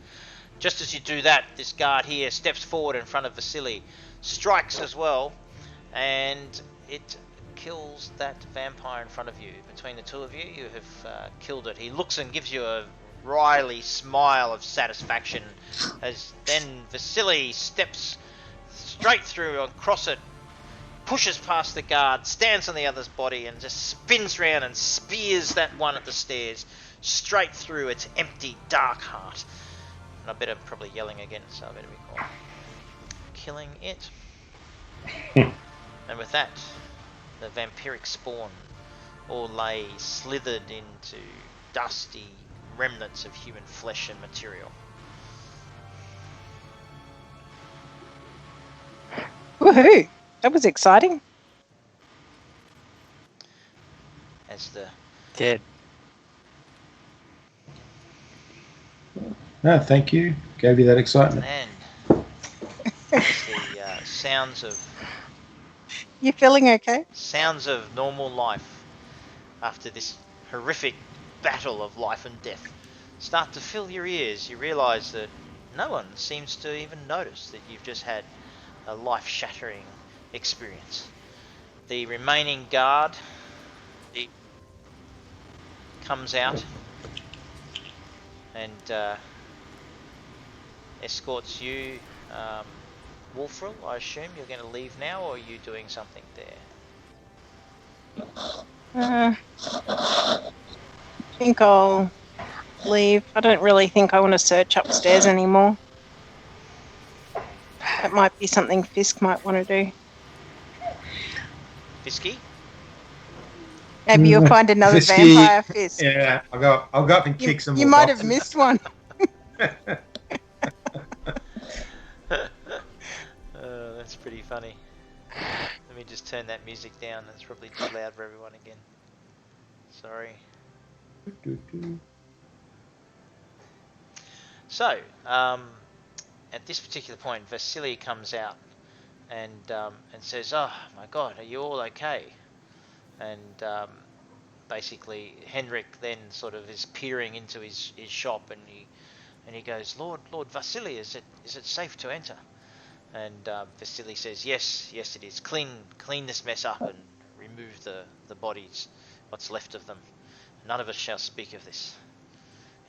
Just as you do that, this guard here steps forward in front of Vasily, strikes as well, and it kills that vampire in front of you. Between the two of you, you have killed it. He looks and gives you a wry smile of satisfaction, as then Vasily steps straight through across it, pushes past the guard, stands on the other's body, and just spins round and spears that one at the stairs straight through its empty, dark heart. And I bet I'm probably yelling again, so I better be quiet. Killing it. And with that, the vampiric spawn all lay slithered into dusty remnants of human flesh and material. Woohoo! That was exciting. As the Dead. No, thank you. Gave you that excitement. and the sounds of You feeling okay? sounds of normal life after this horrific battle of life and death start to fill your ears. You realise that no one seems to even notice that you've just had a life-shattering experience. The remaining guard comes out and escorts you. Wolfrill, I assume you're going to leave now, or are you doing something there? I think I'll leave. I don't really think I want to search upstairs anymore. That might be something Fisk might want to do. Fisky? Maybe you'll find another Fisky. vampire Fisk. Yeah, I'll go up and kick some You more might have boxes. missed one. That's pretty funny. Let me just turn that music down. That's probably too loud for everyone again. Sorry. So, at this particular point, Vasily comes out and says, "Oh my God, are you all okay?" And basically, Henrik then sort of is peering into his shop, and he goes, "Lord Vasily, is it safe to enter?" And Vasily says, yes it is. Clean this mess up and remove the bodies, what's left of them. None of us shall speak of this.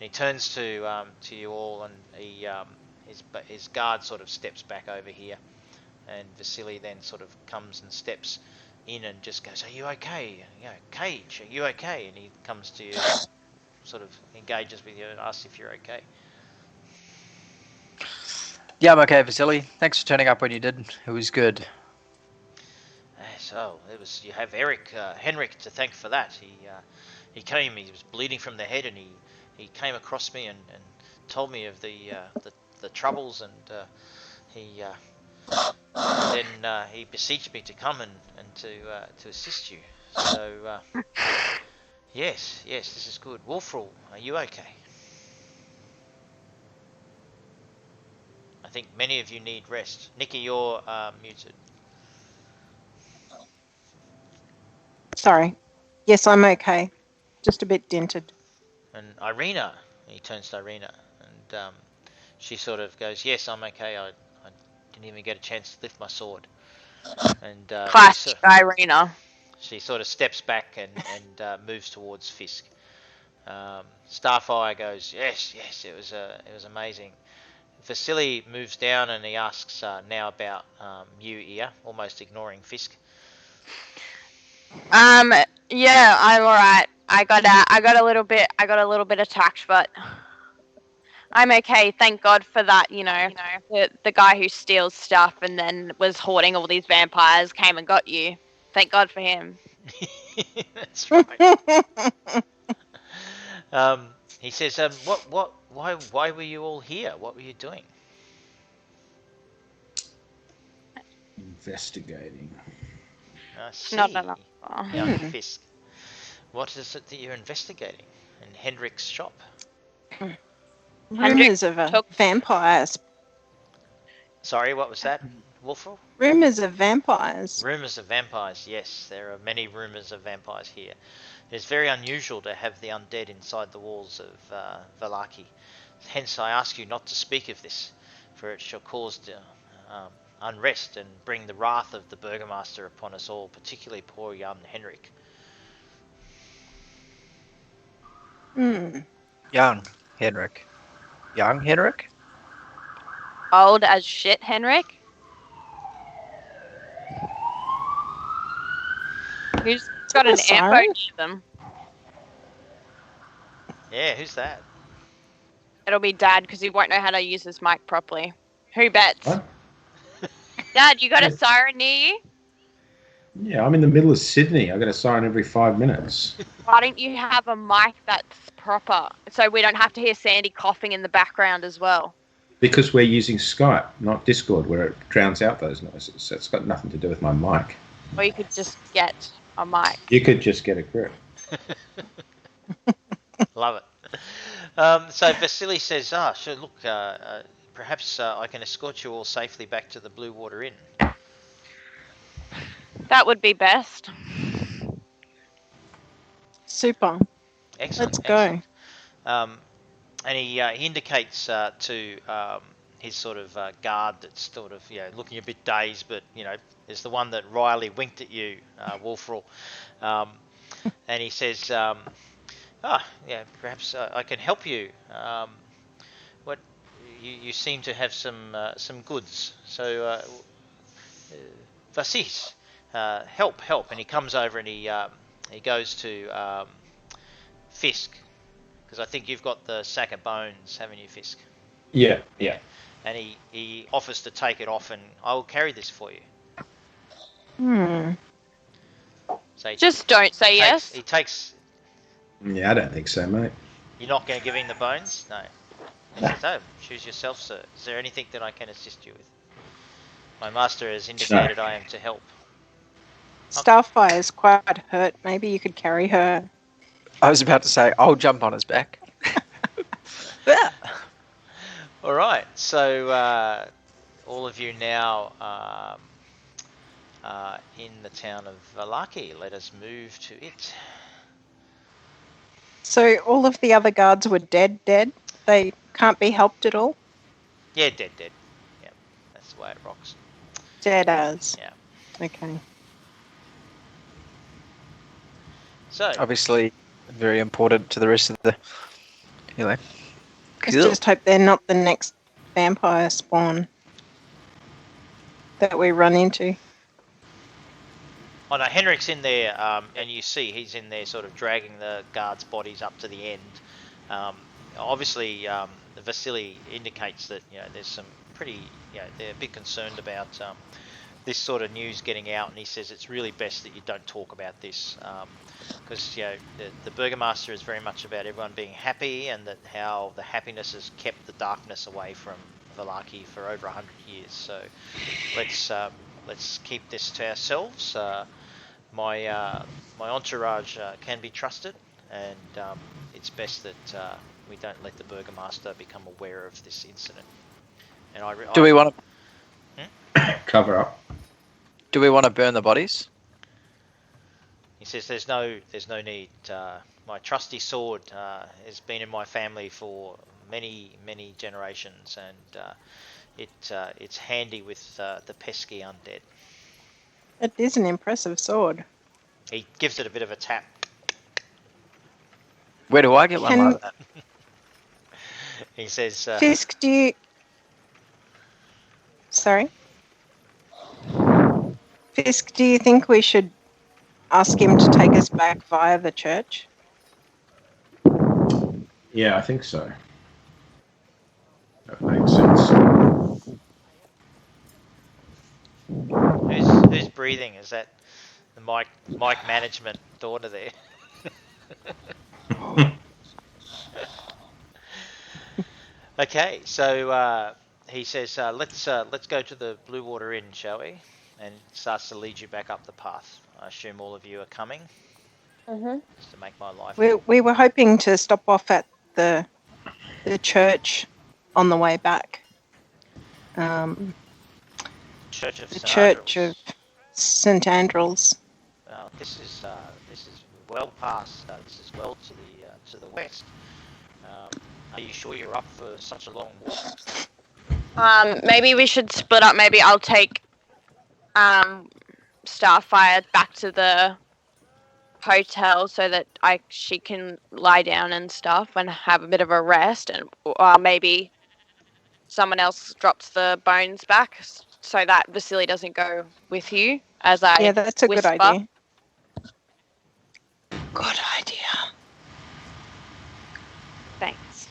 And he turns to you all, and his guard sort of steps back over here, and Vasily then sort of comes and steps in and just goes, "Are you okay? Cage, are you okay?" And he comes to you, sort of engages with you and asks if you're okay. Yeah, I'm okay, Vasily. Thanks for turning up when you did. It was good. So you have Henrik to thank for that. He came. He was bleeding from the head, and he came across me and told me of the troubles, and he beseeched me to come and to assist you. So yes, this is good. Wolfrul, are you okay? I think many of you need rest. Nikki, you're muted. Sorry. Yes, I'm okay. Just a bit dented. And Irina, he turns to Irina, and she sort of goes, "Yes, I'm okay. I didn't even get a chance to lift my sword." And Classic Irina. she sort of steps back and moves towards Fisk. Starfire goes, "Yes, it was amazing." Vasily moves down and he asks now about you, Ia, almost ignoring Fisk. Yeah, I'm alright. I got a little bit attacked, but I'm okay. Thank God for that. The guy who steals stuff and then was hoarding all these vampires came and got you. Thank God for him. That's right. He says, why were you all here? What were you doing? Investigating. I see. Not enough. Young Fisk. What is it that you're investigating in Hendrik's shop? Rumours of vampires. Sorry, what was that, Wolfrul? Rumours of vampires. Rumours of vampires, yes. There are many rumours of vampires here. It is very unusual to have the undead inside the walls of Vallaki. Hence I ask you not to speak of this, for it shall cause unrest and bring the wrath of the Burgomaster upon us all, particularly poor young Henrik. Young Henrik. Young Henrik? Old as shit, Henrik. Who's got an ammo to them? Yeah, who's that? It'll be Dad, because he won't know how to use his mic properly. Who bets? What? Dad, you got a siren near you? Yeah, I'm in the middle of Sydney. I got a siren every 5 minutes. Why don't you have a mic that's proper, so we don't have to hear Sandy coughing in the background as well? Because we're using Skype, not Discord, where it drowns out those noises. So it's got nothing to do with my mic. Or you could just get a mic. You could just get a grip. Love it. So Vasily says, sure, look, perhaps I can escort you all safely back to the Blue Water Inn. That would be best. Super. Excellent. Let's go. And he indicates to his sort of guard that's sort of looking a bit dazed, but is the one that wryly winked at you, Wolfrul. And he says, perhaps I can help you. What you seem to have some goods. So Vasis, help! And he comes over and he goes to Fisk, because I think you've got the sack of bones, haven't you, Fisk? Yeah. And he offers to take it off, and I will carry this for you. So just don't say yes. He takes. Yeah, I don't think so, mate. You're not going to give him the bones? No. So, choose yourself, sir. Is there anything that I can assist you with? My master has indicated I am to help. Starfire is quite hurt. Maybe you could carry her. I was about to say, I'll jump on his back. All right. So, all of you now in the town of Vallaki. Let us move to it. So all of the other guards were dead? They can't be helped at all? Yeah, dead. Yeah, that's the way it rocks. Dead as. Yeah. Okay. So obviously very important to the rest of the Let's just hope they're not the next vampire spawn that we run into. Oh no, Henrik's in there, and you see he's in there sort of dragging the guards' bodies up to the end. Obviously, Vasily indicates that there's some pretty, they're a bit concerned about this sort of news getting out, and he says it's really best that you don't talk about this, because the Burgomaster is very much about everyone being happy, and that how the happiness has kept the darkness away from Vallaki for over 100 years. So let's keep this to ourselves. My entourage can be trusted, and it's best that we don't let the Burgomaster become aware of this incident. And Do we want to cover up? Do we want to burn the bodies? He says there's no need. My trusty sword has been in my family for many generations, and it's handy with the pesky undead. It is an impressive sword. He gives it a bit of a tap. Where do I get one like that? He says, Fisk, do you... Sorry? Fisk, do you think we should ask him to take us back via the church? Yeah, I think so. That makes sense. Who's breathing? Is that the mic management daughter there? Okay, so he says, let's go to the Blue Water Inn, shall we? And starts to lead you back up the path. I assume all of you are coming. Just to make my life. We were hoping to stop off at the church on the way back. Church of the St. Church Andrew's. of St. Andrew's. Well, this is well past. This is well to the west. Are you sure you're up for such a long walk? Maybe we should split up. Maybe I'll take Starfire back to the hotel so that she can lie down and stuff and have a bit of a rest, and maybe someone else drops the bones back so that Vasily doesn't go with you. Yeah, that's a whisper. good idea. Good idea. Thanks.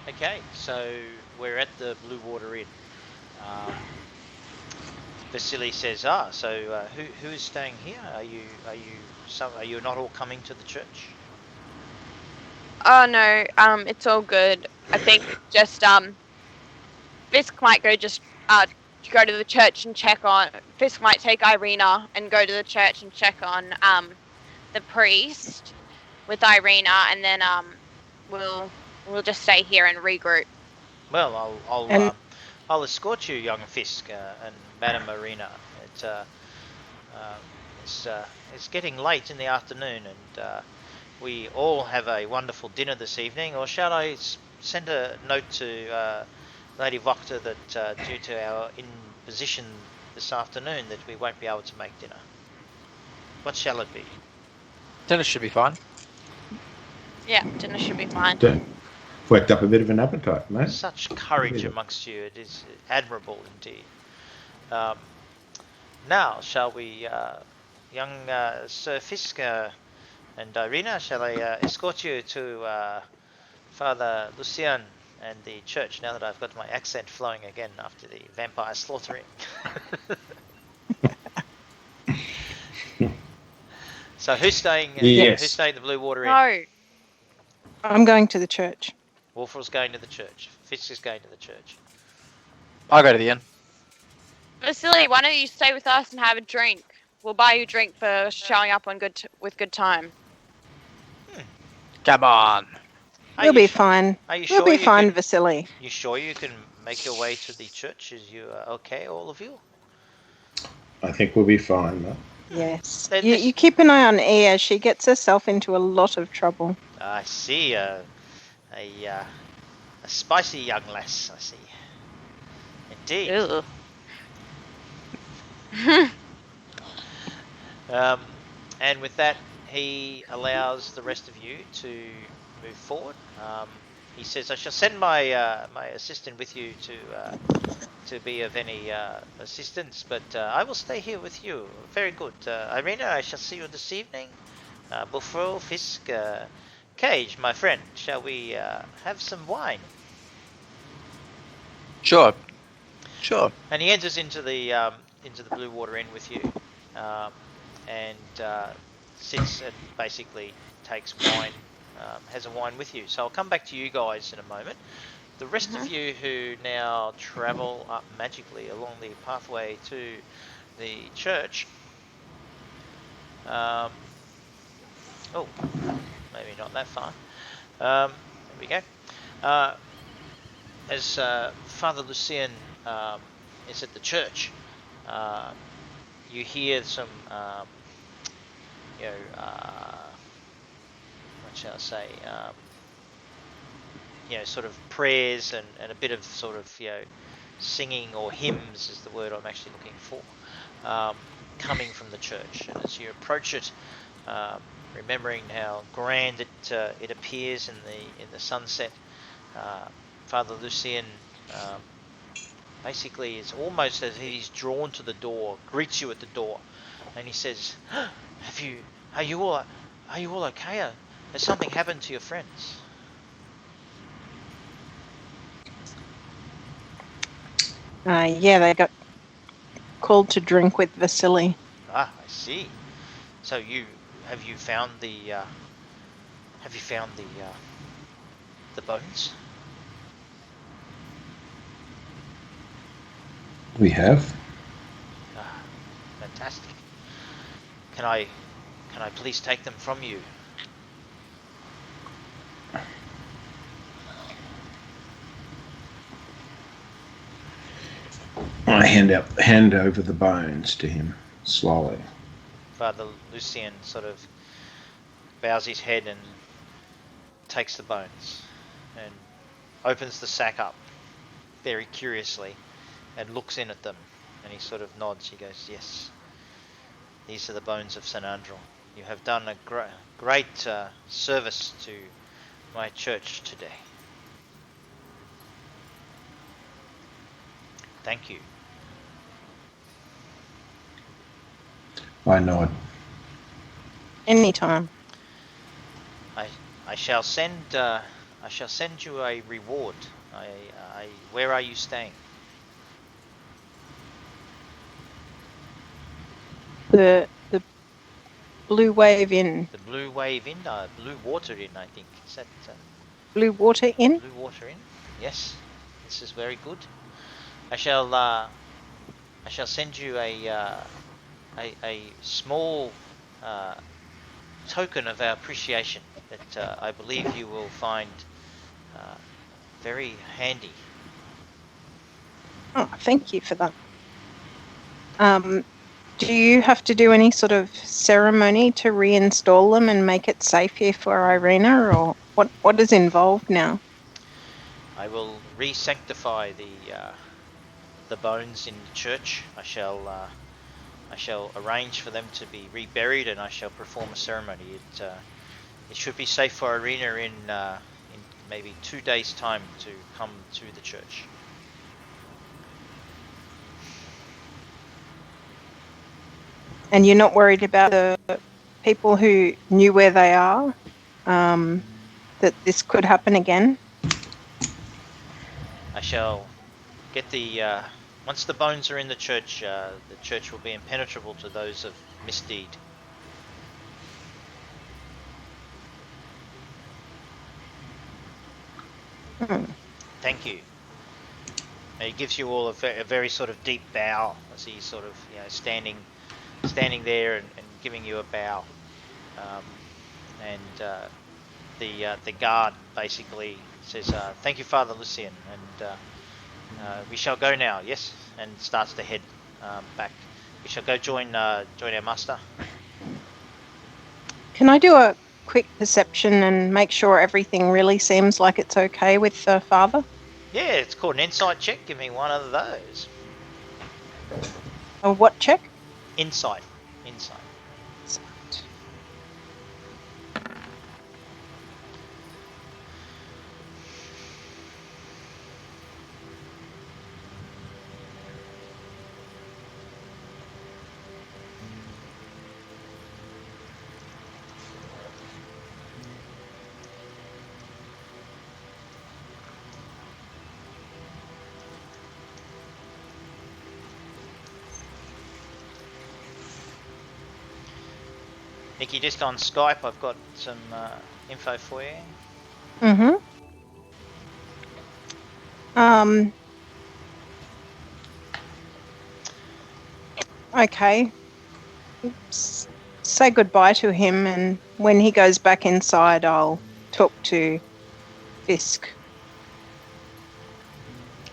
Okay, so we're at the Blue Water Inn. Vasily says, so who is staying here? Are you not all coming to the church? Oh no, it's all good. I think just Fisk might go to the church and check on. Fisk might take Irina and go to the church and check on the priest with Irina, and then we'll just stay here and regroup. Well, I'll escort you, young Fisk and Madame Irina. It's getting late in the afternoon, and we all have a wonderful dinner this evening. Or shall I send a note to Lady Voctor that due to our imposition this afternoon that we won't be able to make dinner? What shall it be? Dinner should be fine. Yeah, dinner should be fine. Worked up a bit of an appetite, mate. Such courage amongst you. It is admirable indeed. Now, shall we, young Sir Fisk and Irina, shall I escort you to Father Lucien and the church, now that I've got my accent flowing again after the vampire slaughtering? So who's staying? Yes. Who's staying at the Blue Water Inn? No. I'm going to the church. Wolfrill's going to the church. Fisk is going to the church. I'll go to the inn. Vasily, why don't you stay with us and have a drink? We'll buy you a drink for showing up on with good time. Come on. We'll be fine. Are you We'll sure be fine, Vasily. You sure you can make your way to the church? Is you okay, all of you? I think we'll be fine, mate. Yes. You keep an eye on E as she gets herself into a lot of trouble. I see. A spicy young lass, I see. Indeed. Ew. And with that, he allows the rest of you to move forward. he says, I shall send my my assistant with you to be of any assistance, but I will stay here with you. Very good. Irina, I shall see you this evening. Buffalo, Fisk, Cage, my friend, shall we have some wine? Sure. And he enters into the Blue Water Inn with you, and sits and basically takes wine, has a wine with you. So I'll come back to you guys in a moment. The rest of you who now travel up magically along the pathway to the church. Oh, maybe not that far. There we go. As Father Lucien is at the church, you hear some, what shall I say, sort of prayers and a bit of sort of, singing or hymns is the word I'm actually looking for, coming from the church. And as you approach it, remembering how grand it appears in the sunset, Father Lucien basically it's almost as he's drawn to the door, greets you at the door, and he says, are you all okay? Has something happened to your friends? Yeah, they got called to drink with Vasily. Ah, I see. So have you found the bones? We have. Ah, fantastic. Can I please take them from you? I hand over the bones to him slowly. Father Lucien sort of bows his head and takes the bones and opens the sack up very curiously and looks in at them, and he sort of nods. He goes, yes, these are the bones of St. Andral. You have done a great service to my church today. Thank you. I nod. Anytime. I shall send you a reward. Where are you staying? The Blue Wave Inn. The Blue Wave Inn, Blue Water Inn, I think. Is that Blue Water Inn? Blue Water Inn? Yes, this is very good. I shall send you a small token of our appreciation that I believe you will find very handy. Oh, thank you for that. Do you have to do any sort of ceremony to reinstall them and make it safe here for Irina, or what is involved now? I will re-sanctify the bones in the church. I shall arrange for them to be reburied, and I shall perform a ceremony. It should be safe for Irina in maybe 2 days' time to come to the church. And you're not worried about the people who knew where they are, that this could happen again? I shall get once the bones are in the church will be impenetrable to those of misdeed. Thank you. And he gives you all a very sort of deep bow as he's sort of standing there and giving you a bow. The guard basically says, "Thank you, Father Lucien, and we shall go now." Yes, and starts to head back. We shall go join our master. Can I do a quick perception and make sure everything really seems like it's okay with the father? Yeah, it's called an insight check. Give me one of those. A what check? Insight. Nikki, just on Skype, I've got some info for you. Mm-hmm. Okay. Say goodbye to him, and when he goes back inside, I'll talk to Fisk.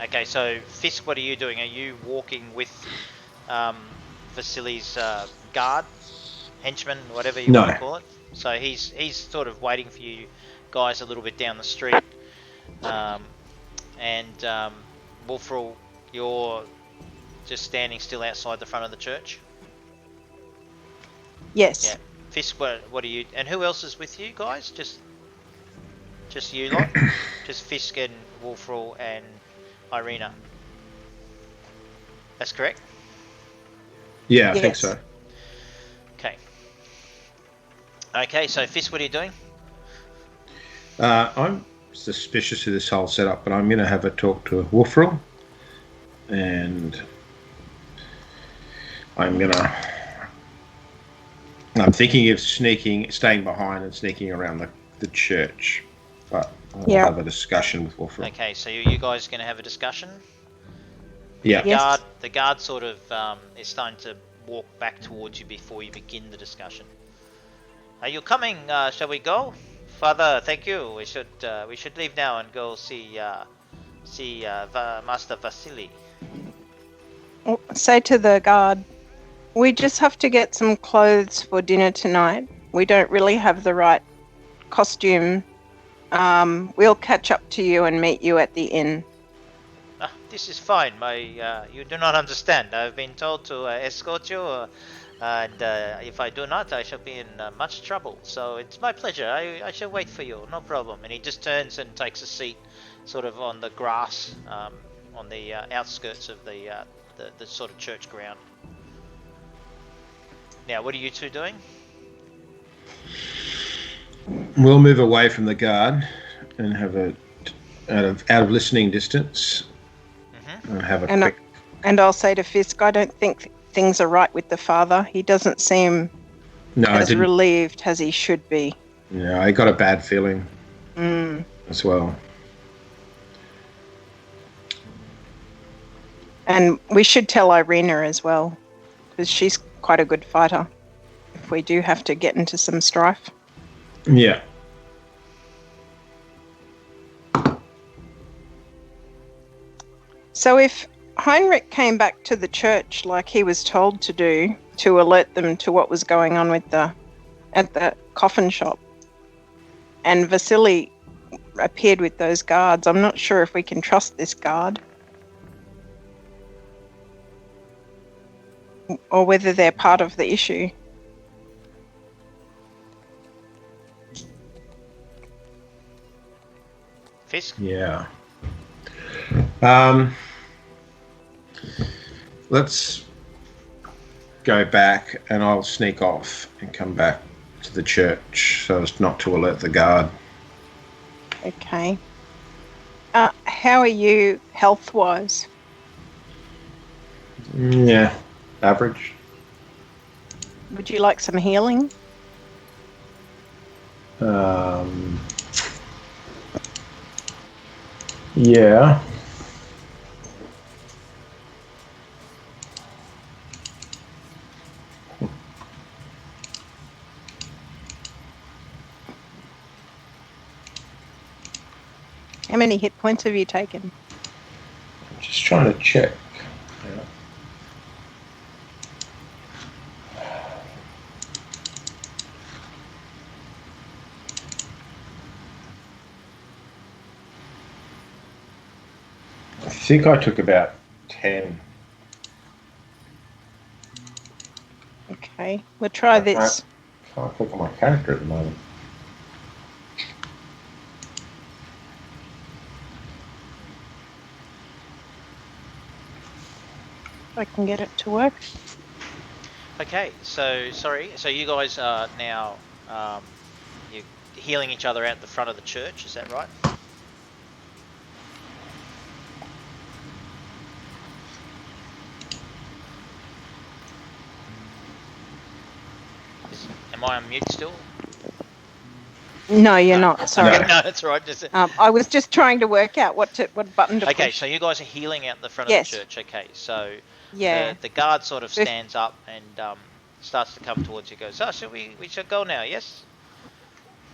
Okay, so Fisk, what are you doing? Are you walking with Vasily's guard, henchman, whatever you want to call it? So he's sort of waiting for you guys a little bit down the street, and Wolfrel, you're just standing still outside the front of the church. Yes. Yeah. Fisk, what are you? And who else is with you guys? Just you lot? Just Fisk and Wolfrel and Irina. That's correct? Yeah, I think Yes. so. Okay. Okay, so Fisk, what are you doing? I'm suspicious of this whole setup, but I'm going to have a talk to Wolfrel, and I'm thinking of staying behind and sneaking around the church, but I'll have a discussion with Wolfrel. Okay, so you guys are going to have a discussion? Yeah. Yes. The guard sort of is starting to walk back towards you before you begin the discussion. Are you coming? Shall we go? Father, thank you. We should leave now and go see Master Vasily. Say to the guard, we just have to get some clothes for dinner tonight. We don't really have the right costume. We'll catch up to you and meet you at the inn. This is fine. You do not understand. I've been told to escort you, and if I do not, I shall be in much trouble. So it's my pleasure. I shall wait for you. No problem. And he just turns and takes a seat, sort of on the grass, on the outskirts of the sort of church ground. Now, what are you two doing? We'll move away from the guard and have out of listening distance. Mm-hmm. Have a quick. And I'll say to Fisk, I don't think things are right with the father. He doesn't seem as relieved as he should be. Yeah, I got a bad feeling as well. And we should tell Irina as well, because she's quite a good fighter if we do have to get into some strife. Yeah. So if Heinrich came back to the church like he was told to do, to alert them to what was going on at the coffin shop, and Vasily appeared with those guards, I'm not sure if we can trust this guard. Or whether they're part of the issue. Fisk? Yeah. Let's go back, and I'll sneak off and come back to the church so as not to alert the guard. Okay. How are you health-wise? Yeah, average. Would you like some healing? Yeah. How many hit points have you taken? I'm just trying to check. Yeah. I think I took about 10. Okay, we'll try this. Can't click on my character at the moment. If I can get it to work. Okay, so sorry. So you guys are now you're healing each other out the front of the church. Is that right? Am I on mute still? No, you're No. not. Sorry. No, that's all right. Just, I was just trying to work out what button to okay, push. so you guys are healing out the front Yes. of the church. Okay, so Yeah. the guard sort of Fif- stands up and starts to come towards you. Goes, oh, we should go now? Yes.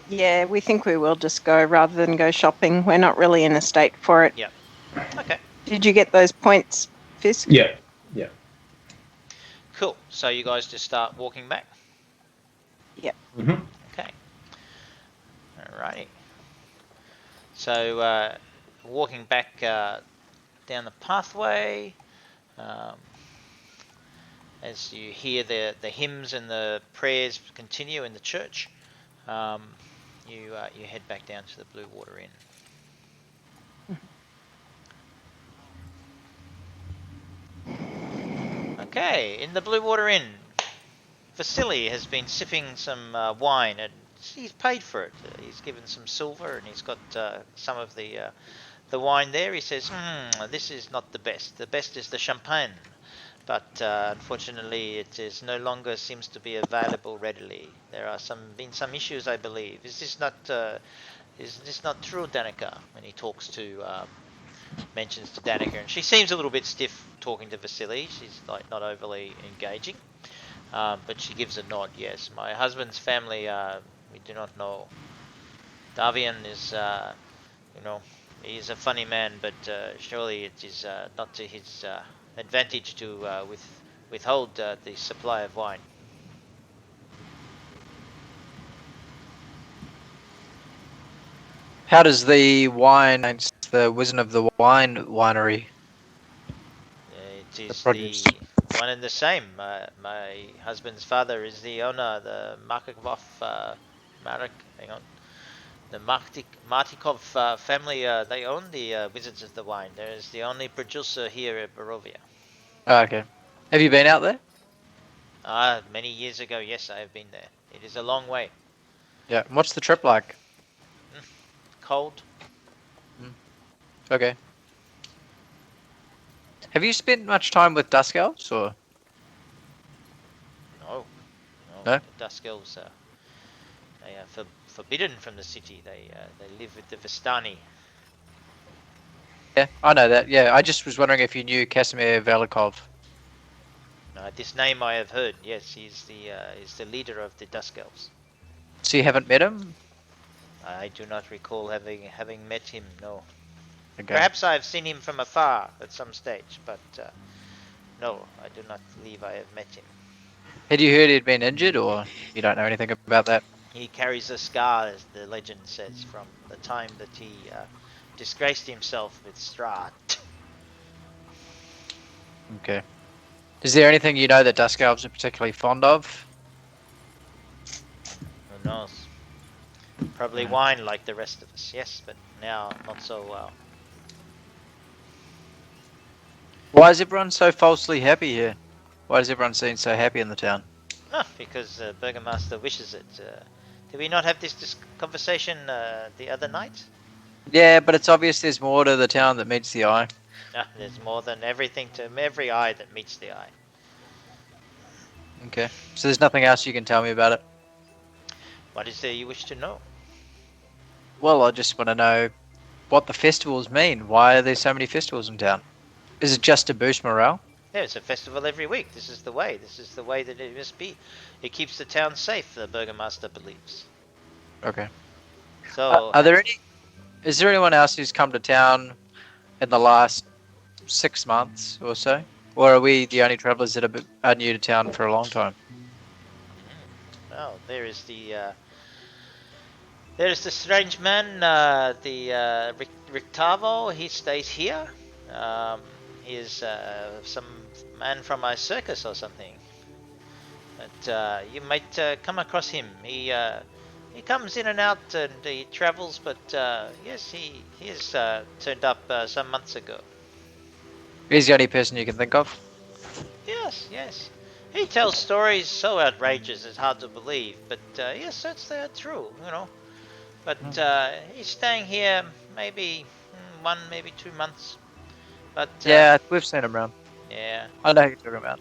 Yeah, we think we will just go rather than go shopping. We're not really in a state for it. Yep. Okay. Did you get those points, Fisk? Yeah. Yeah. Cool. So you guys just start walking back. Mm-hmm. Okay. Alrighty. So walking back down the pathway, as you hear the hymns and the prayers continue in the church, you head back down to the Blue Water Inn. Okay, in the Blue Water Inn, Vasily has been sipping some wine, and he's paid for it. He's given some silver, and he's got some of the wine there. He says, this is not the best. The best is the champagne. But unfortunately, it is no longer seems to be available readily. There are been some issues, I believe. Is this not true, Danica? When he talks to mentions to Danica, and she seems a little bit stiff talking to Vasily. She's like not overly engaging, but she gives a nod. Yes, my husband's family. We do not know. Davian is, he is a funny man, but surely it is not to his advantage to withhold the supply of wine. How does the wine against the Wizard of the Wine winery? It is produce. the one and the same. My husband's father is the owner, the the Martikov family. They own the Wizards of the Wine. There is the only producer here at Barovia. Oh, okay. Have you been out there? Many years ago, yes, I have been there. It is a long way. Yeah. And what's the trip like? Cold. Okay. Have you spent much time with Dusk Elves, or? No. No? The Dusk Elves they are forbidden from the city. They live with the Vistani. Yeah, I know that. Yeah, I just was wondering if you knew Casimir Velikov. This name I have heard. Yes, he's the leader of the Dusk Elves. So you haven't met him? I do not recall having met him. No. Okay. Perhaps I have seen him from afar at some stage, but no, I do not believe I have met him. Had you heard he'd been injured, or you don't know anything about that? He carries a scar, as the legend says, from the time that he disgraced himself with Strahd. Okay. Is there anything you know that Dusk Elves are particularly fond of? Who knows? Probably wine like the rest of us, yes, but now not so well. Why is everyone so falsely happy here? Why does everyone seem so happy in the town? Because the Burgomaster wishes it. Did we not have this conversation the other night? Yeah, but it's obvious there's more to the town that meets the eye. There's more than everything to every eye that meets the eye. Okay. So there's nothing else you can tell me about it? What is there you wish to know? Well, I just want to know what the festivals mean. Why are there so many festivals in town? Is it just to boost morale? Yeah, it's a festival every week. This is the way. This is the way that it must be. It keeps the town safe, the Burgomaster believes. Okay. So, is there anyone else who's come to town in the last 6 months or so? Or are we the only travellers that are new to town for a long time? well, there is the strange man, the Rictavo. He stays here. He is some man from a circus or something. But you might come across him. He comes in and out and he travels, but yes, he has turned up some months ago. He's the only person you can think of? Yes. He tells stories so outrageous it's hard to believe, but yes, they're true, But he's staying here maybe 1, maybe 2 months. But yeah, we've seen him around. Yeah. I know who you're talking about.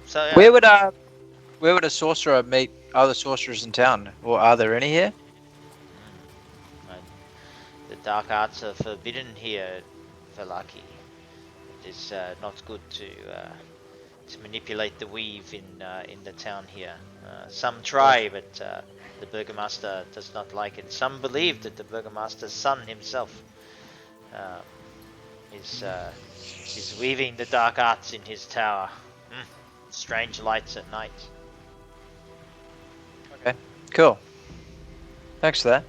So where would a sorcerer meet other sorcerers in town, or are there any here? The dark arts are forbidden here, Velaki. It is not good to manipulate the weave in the town here. Some try, but the burgomaster does not like it. Some believe that the burgomaster's son himself is weaving the dark arts in his tower. Strange lights at night. Okay, cool. Thanks for that.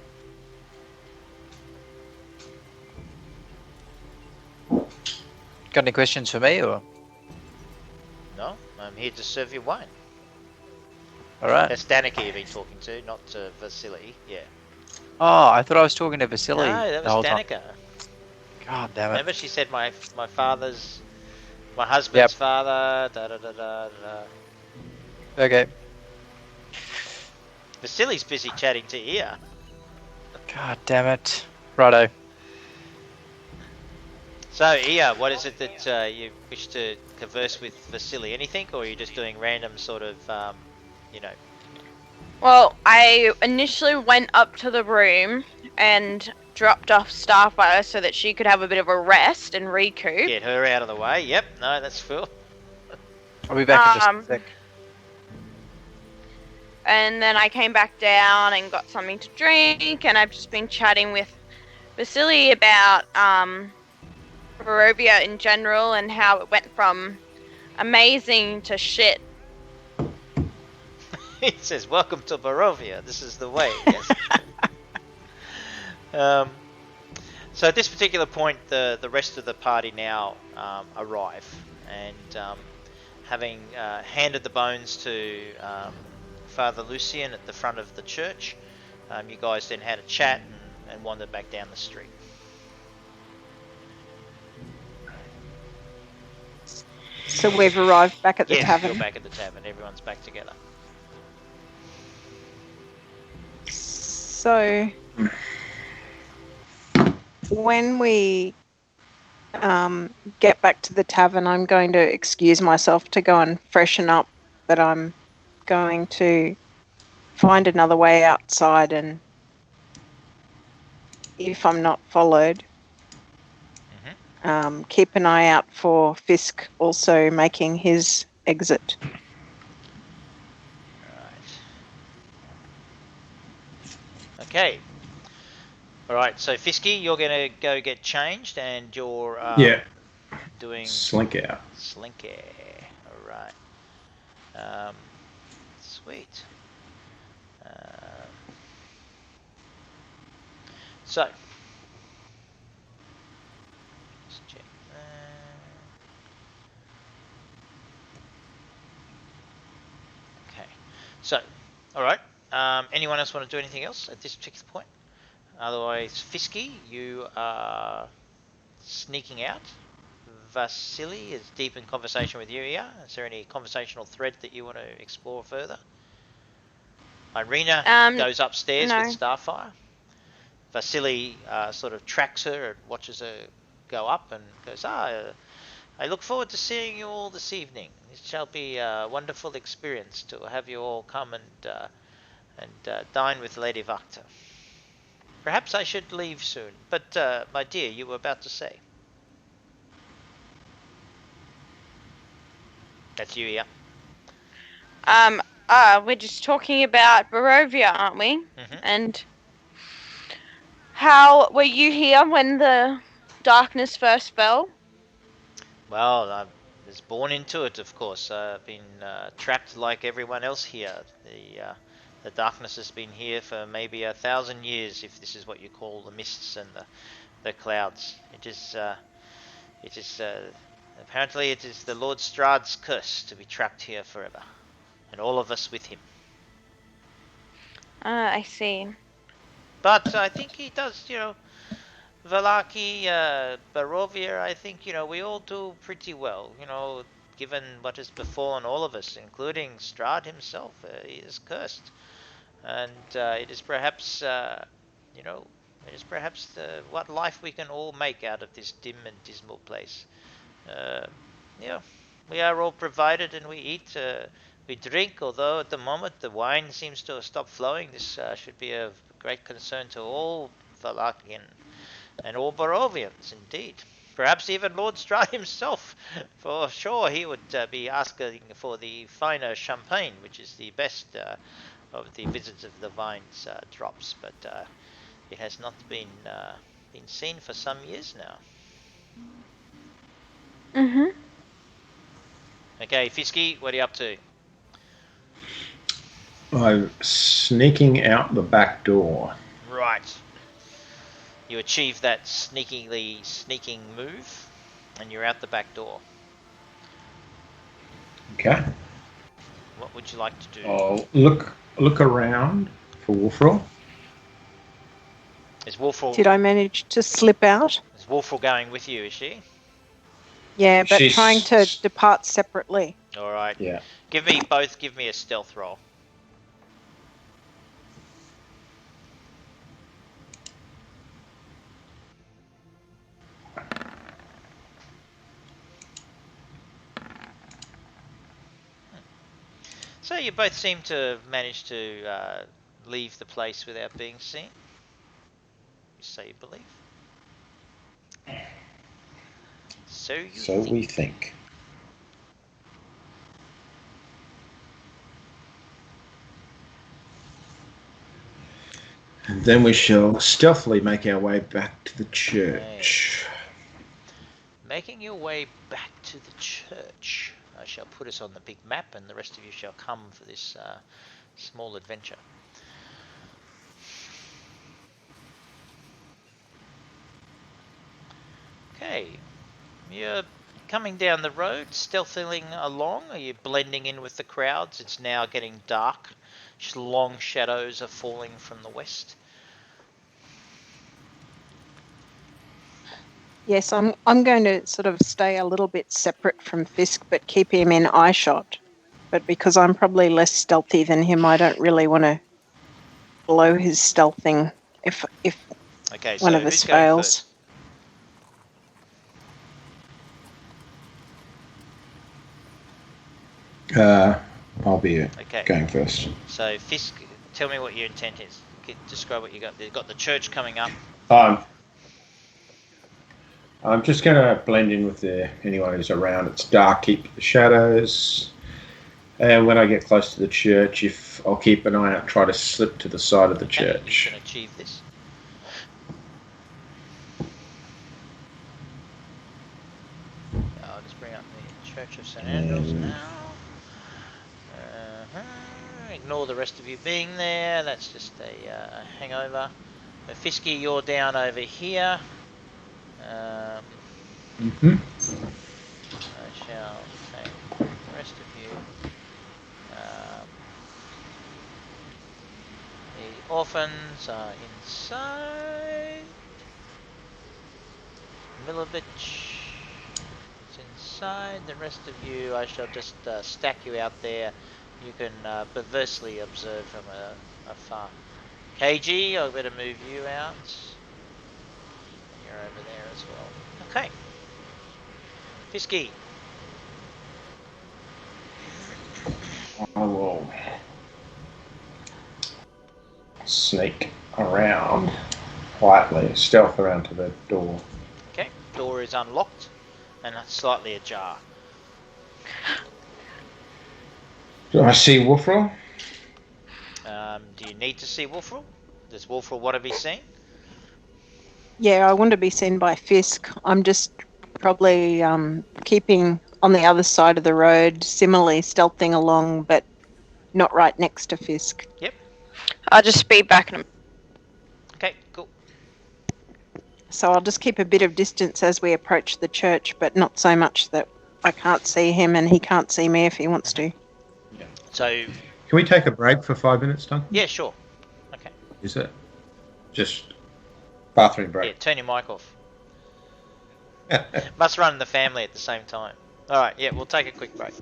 Got any questions for me, or? No, I'm here to serve you wine. All right. That's Danica you've been talking to, not Vasily. Yeah. Oh, I thought I was talking to Vasily. No, that the whole was time. Danica. God damn it. Remember, she said my husband's father. Da da da da da. Okay. Vasily's busy chatting to Ia. God damn it. Righto. So, Ia, what is it that you wish to converse with Vasily? Anything, or are you just doing random sort of, Well, I initially went up to the room and dropped off Starfire so that she could have a bit of a rest and recoup. Get her out of the way. Yep, no, that's cool. I'll be back in just a sec. And then I came back down and got something to drink, and I've just been chatting with Vasily about Barovia in general and how it went from amazing to shit. He says, "Welcome to Barovia. This is the way." Yes. So at this particular point, the rest of the party now arrive, and having handed the bones to Father Lucian at the front of the church, you guys then had a chat and wandered back down the street. So we've arrived back at the tavern. You're back at the tavern. Everyone's back together. So when we get back to the tavern, I'm going to excuse myself to go and freshen up, but I'm going to find another way outside, and if I'm not followed, keep an eye out for Fisk also making his exit. Okay. Alright, so Fisky, you're going to go get changed, and you're doing Slink out. Slinky. Alright. Sweet. So, let's check that. Okay. So, alright. Anyone else want to do anything else at this particular point? Otherwise, Fisky, you are sneaking out. Vasily is deep in conversation with you here. Is there any conversational thread that you want to explore further? Irina goes upstairs with Starfire. Vasily sort of tracks her and watches her go up and goes, I look forward to seeing you all this evening. It shall be a wonderful experience to have you all come and dine with Lady Vakta. Perhaps I should leave soon, but my dear, you were about to say. That's you, yeah. We're just talking about Barovia, aren't we? Mm-hmm. And how were you here when the darkness first fell? Well, I was born into it, of course. I've been trapped like everyone else here. The darkness has been here for maybe 1,000 years, if this is what you call the mists and the clouds. It is apparently it is the Lord Strahd's curse to be trapped here forever, and all of us with him. I see. But I think he does, Velaki, Barovia, I think, we all do pretty well, given what has befallen all of us, including Strahd himself. He is cursed. And it is perhaps, what life we can all make out of this dim and dismal place. We are all provided and we eat we drink, although at the moment the wine seems to have stopped flowing. This should be of great concern to all Valakian and all Barovians, indeed. Perhaps even Lord Strahd himself. For sure he would be asking for the finer champagne, which is the best of the Visits of the Vines drops, but it has not been seen for some years now. Mm-hmm. Okay, Fisky, what are you up to? I'm sneaking out the back door. Right. You achieve that sneaking move, and you're out the back door. Okay. What would you like to do? I'll look around for Wolfrol. Is Wolfrol Did I manage to slip out? going with you, is she? Yeah, but trying to She's depart separately. Alright. yeah. Give me a stealth roll. So you both seem to have managed to leave the place without being seen. So you believe. So you So think. we think. And then we shall stealthily make our way back to the church. Making your way back to the church. I shall put us on the big map, and the rest of you shall come for this small adventure. Okay, you're coming down the road, stealthily along. Are you blending in with the crowds? It's now getting dark. Long shadows are falling from the west. Yes, I'm going to sort of stay a little bit separate from Fisk, but keep him in eye shot. But because I'm probably less stealthy than him, I don't really want to blow his stealthing if Okay, one so of us who's going fails. first? I'll be Okay, going first. so Fisk, tell me what your intent is. Describe what you got. You've got the church coming up. I'm just going to blend in with anyone who's around. It's dark, keep the shadows. And when I get close to the church, I'll keep an eye out, try to slip to the side of the church. You can achieve this. I'll just bring up the Church of St. Andrew's now. Ignore the rest of you being there. That's just a hangover. Fisky, you're down over here. I shall take the rest of you. The orphans are inside. Milovich is inside. The rest of you, I shall just stack you out there. You can perversely observe from afar. KG, I better move you out. You're over there as well. Okay. Fisky. I will sneak around quietly, stealth around to the door. Okay. Door is unlocked and slightly ajar. Do I see Wolfrol? Do you need to see Wolfrol? Does Wolfrol want to be seen? Yeah, I want to be seen by Fisk. I'm just probably keeping on the other side of the road, similarly stealthing along, but not right next to Fisk. Yep. I'll just speed back in a Okay, cool. So I'll just keep a bit of distance as we approach the church, but not so much that I can't see him and he can't see me if he wants to. Yeah. So, can we take a break for 5 minutes, Duncan? yeah, sure. Okay. Is it? Just bathroom break. Yeah, turn your mic off. Must run the family at the same time. Alright, yeah, we'll take a quick break.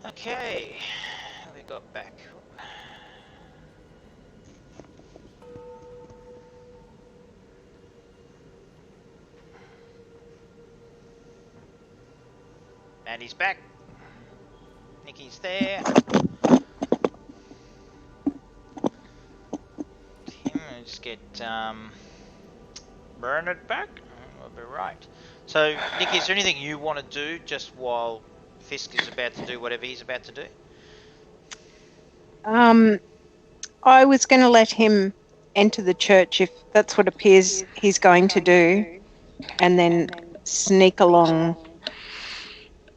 Okay, we got back. Maddie's back. Nikki's there. Let's get Bernard back. We'll be right. So, Nikki, is there anything you want to do just while Fisk is about to do whatever he's about to do? I was going to let him enter the church if that's what appears he's going to do, and then sneak along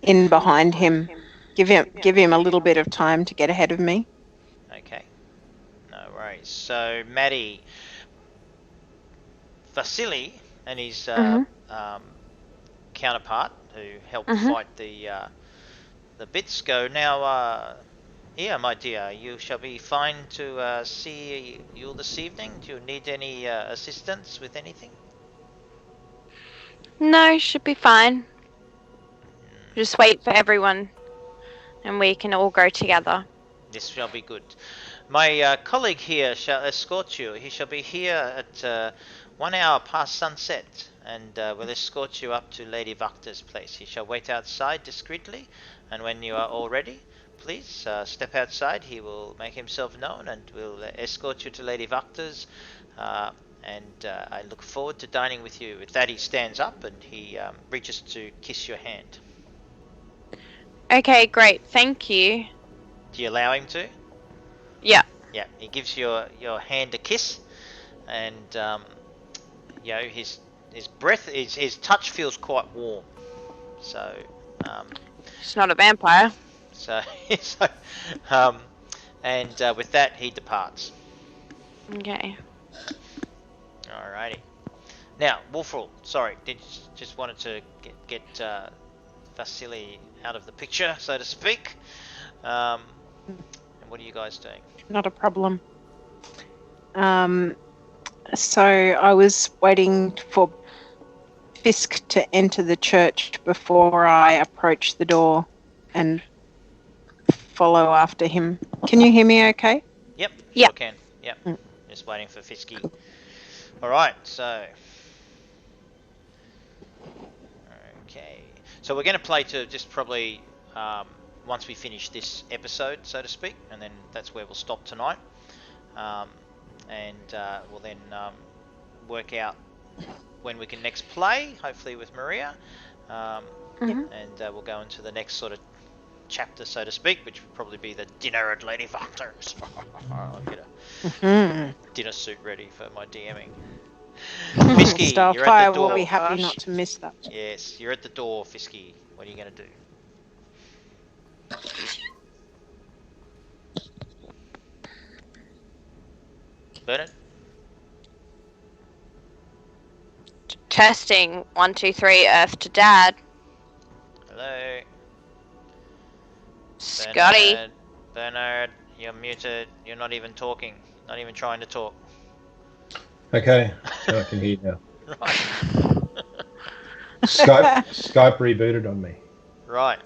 in behind him. Give him a little bit of time to get ahead of me. Okay. No worries. So, Maddie, Vasily and his counterpart who helped fight the bits go now. Here, my dear, you shall be fine to see you this evening. Do you need any assistance with anything? No, should be fine. Just wait for everyone, and we can all go together. This shall be good. My colleague here shall escort you. He shall be here at 1 hour past sunset, and will escort you up to Lady Vakta's place. He shall wait outside discreetly, and when you are all ready, please step outside. He will make himself known and will escort you to Lady Vakta's. And I look forward to dining with you. With that, he stands up and he reaches to kiss your hand. Okay, great. Thank you. Do you allow him to? Yeah. Yeah, he gives your hand a kiss, and you know his breath, his touch feels quite warm. So He's not a vampire. And with that he departs. Okay. Alrighty. Now, Wolfrul, sorry, just wanted to get Vasily out of the picture, so to speak. And what are you guys doing? Not a problem. So I was waiting for Fisk to enter the church before I approach the door and follow after him. Can you hear me okay? Yep, Yeah. sure can. Yep. Just waiting for Fisky. Alright, so... Okay. So we're going to play to just probably... once we finish this episode, so to speak, and then that's where we'll stop tonight. We'll then work out when we can next play, hopefully with Maria. And we'll go into the next sort of chapter, so to speak, which will probably be the dinner at Lady Vakta's. I'll get a dinner suit ready for my DMing. Fisky, you're at the door. will be happy not to miss that. Yes, you're at the door, Fisky. What are you going to do? Bernard? Testing 1, 2, 3. Earth to Dad. Hello? Scotty. Bernard, you're muted. You're not even talking. Not even trying to talk. Okay, so I can hear now. Right. Skype rebooted on me. Right.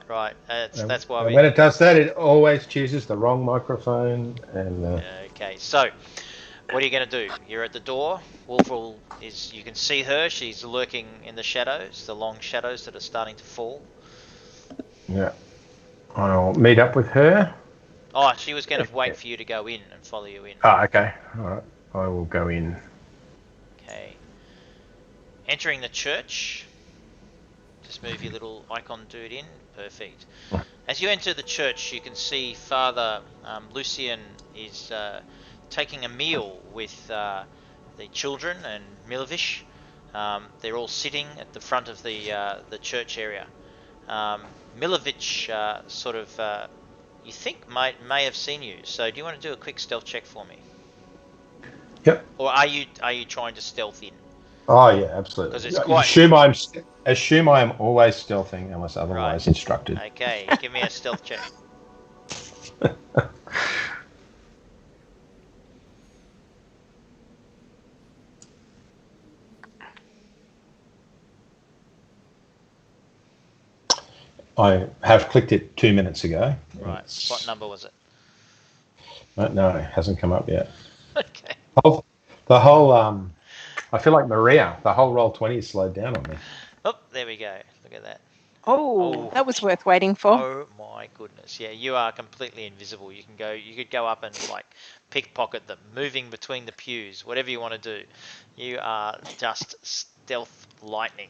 That's why when it does that, it always chooses the wrong microphone. And okay, so what are you going to do? You're at the door. Wolfrul is. You can see her. She's lurking in the shadows, the long shadows that are starting to fall. Yeah, I'll meet up with her. Oh, she was going to wait for you to go in and follow you in. Oh, okay. All right. I will go in. Okay. Entering the church. Just move your little icon dude in. Perfect. As you enter the church, you can see Father Lucian is taking a meal with the children and Milovish. They're all sitting at the front of the church area. Milovic you think may have seen you. So do you want to do a quick stealth check for me? Yep. Or are you trying to stealth in? Oh yeah, absolutely. Because it's quite. Assume I am always stealthing unless otherwise instructed. Okay, give me a stealth check. I have clicked it 2 minutes ago, Right. What number was it? No, it hasn't come up yet. Okay. The whole I feel like Maria. The whole roll 20 is slowed down on me. Oh, there we go. Look at that. Oh, Oh. that was worth waiting for. Oh my goodness! Yeah, you are completely invisible. You could go up and like pickpocket them, moving between the pews, whatever you want to do. You are just stealth lightning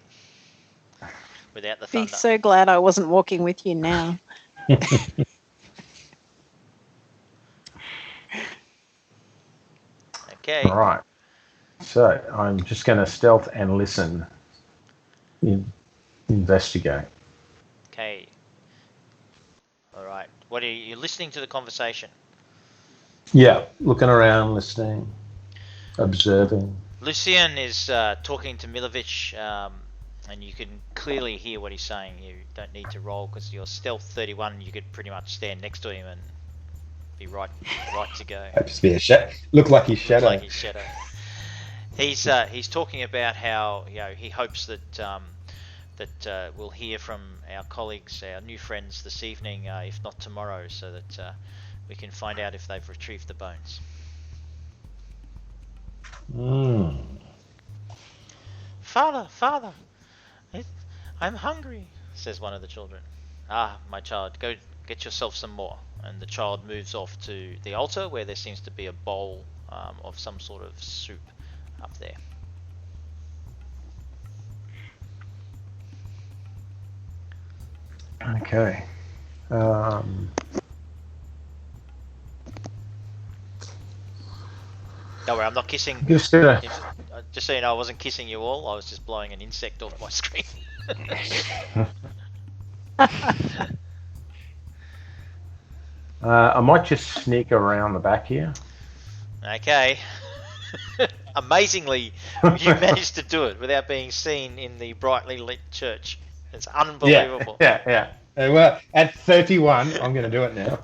without the Be thunder. so glad I wasn't walking with you now. Okay. All right. So I'm just going to stealth and listen. Investigate. Okay. All right. What are you listening to the conversation? Yeah, looking around, listening, observing. Lucian is talking to Milovic, and you can clearly hear what he's saying. You don't need to roll because you're stealth 31. You could pretty much stand next to him and be right to go. Just be a look like his shadow. Looks like his shadow. He's talking about how he hopes that we'll hear from our colleagues, our new friends this evening, if not tomorrow, so that we can find out if they've retrieved the bones. Father, I'm hungry, says one of the children. Ah, my child, go get yourself some more. And the child moves off to the altar where there seems to be a bowl of some sort of soup up there. Okay. Don't worry, I'm not kissing. Just so you know, I wasn't kissing you all. I was just blowing an insect off my screen. I might just sneak around the back here. Okay. Amazingly, you managed to do it without being seen in the brightly lit church. It's unbelievable. Yeah. Well, at 31, I'm going to do it now.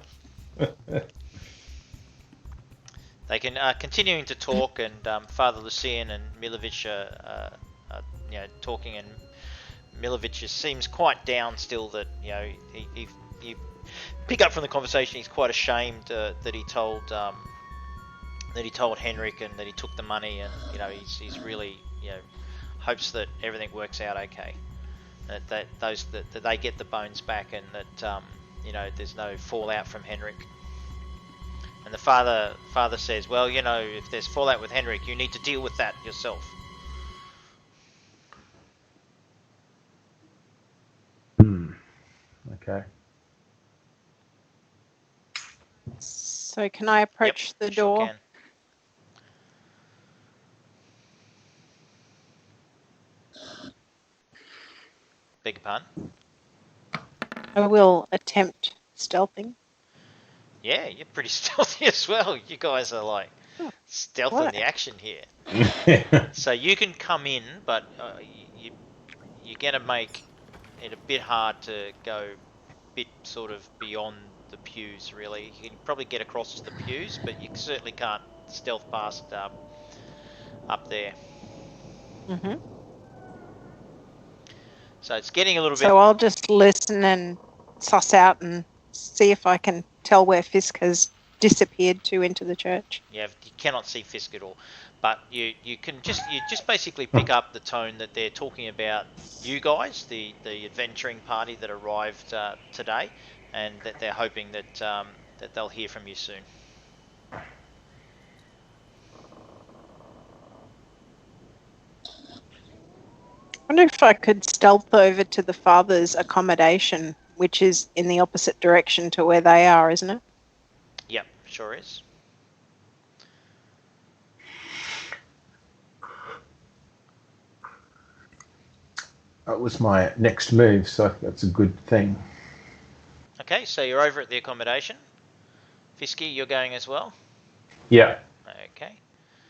They can continuing to talk, and Father Lucian and Milovic are talking, and Milovic seems quite down still. That he pick up from the conversation. He's quite ashamed that he told Henrik and that he took the money, and he's really hopes that everything works out okay, that they get the bones back, and that there's no fallout from Henrik. And the father says, well, if there's fallout with Henrik, you need to deal with that yourself. Okay. So can I approach the door? Sure can. Beg your pardon? I will attempt stealthing. Yeah, you're pretty stealthy as well. You guys are like stealth in the action here. So you can come in, but you're going to make it a bit hard to go a bit sort of beyond the pews, really. You can probably get across to the pews, but you certainly can't stealth past up there. Mm-hmm. So it's getting a little bit... So I'll just listen and suss out and see if I can tell where Fisk has disappeared to into the church. Yeah, you cannot see Fisk at all, but you just basically pick up the tone that they're talking about you guys, the adventuring party that arrived today, and that they're hoping that they'll hear from you soon. I wonder if I could stealth over to the father's accommodation, which is in the opposite direction to where they are, isn't it? Yep, sure is. That was my next move, so that's a good thing. Okay, so you're over at the accommodation. Fisky, you're going as well? Yeah. Okay.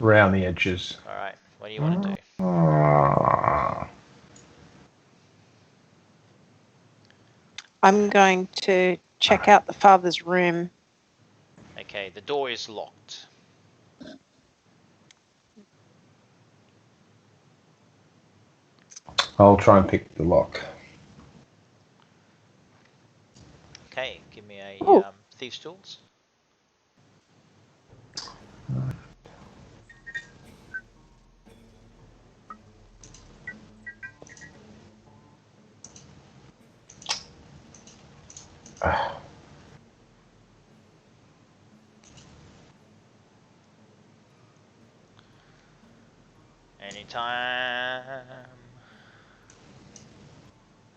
Around the edges. All right, what do you want to do? I'm going to check out the father's room. Okay, the door is locked. I'll try and pick the lock. Okay, give me a Oh. thieves' tools. Anytime.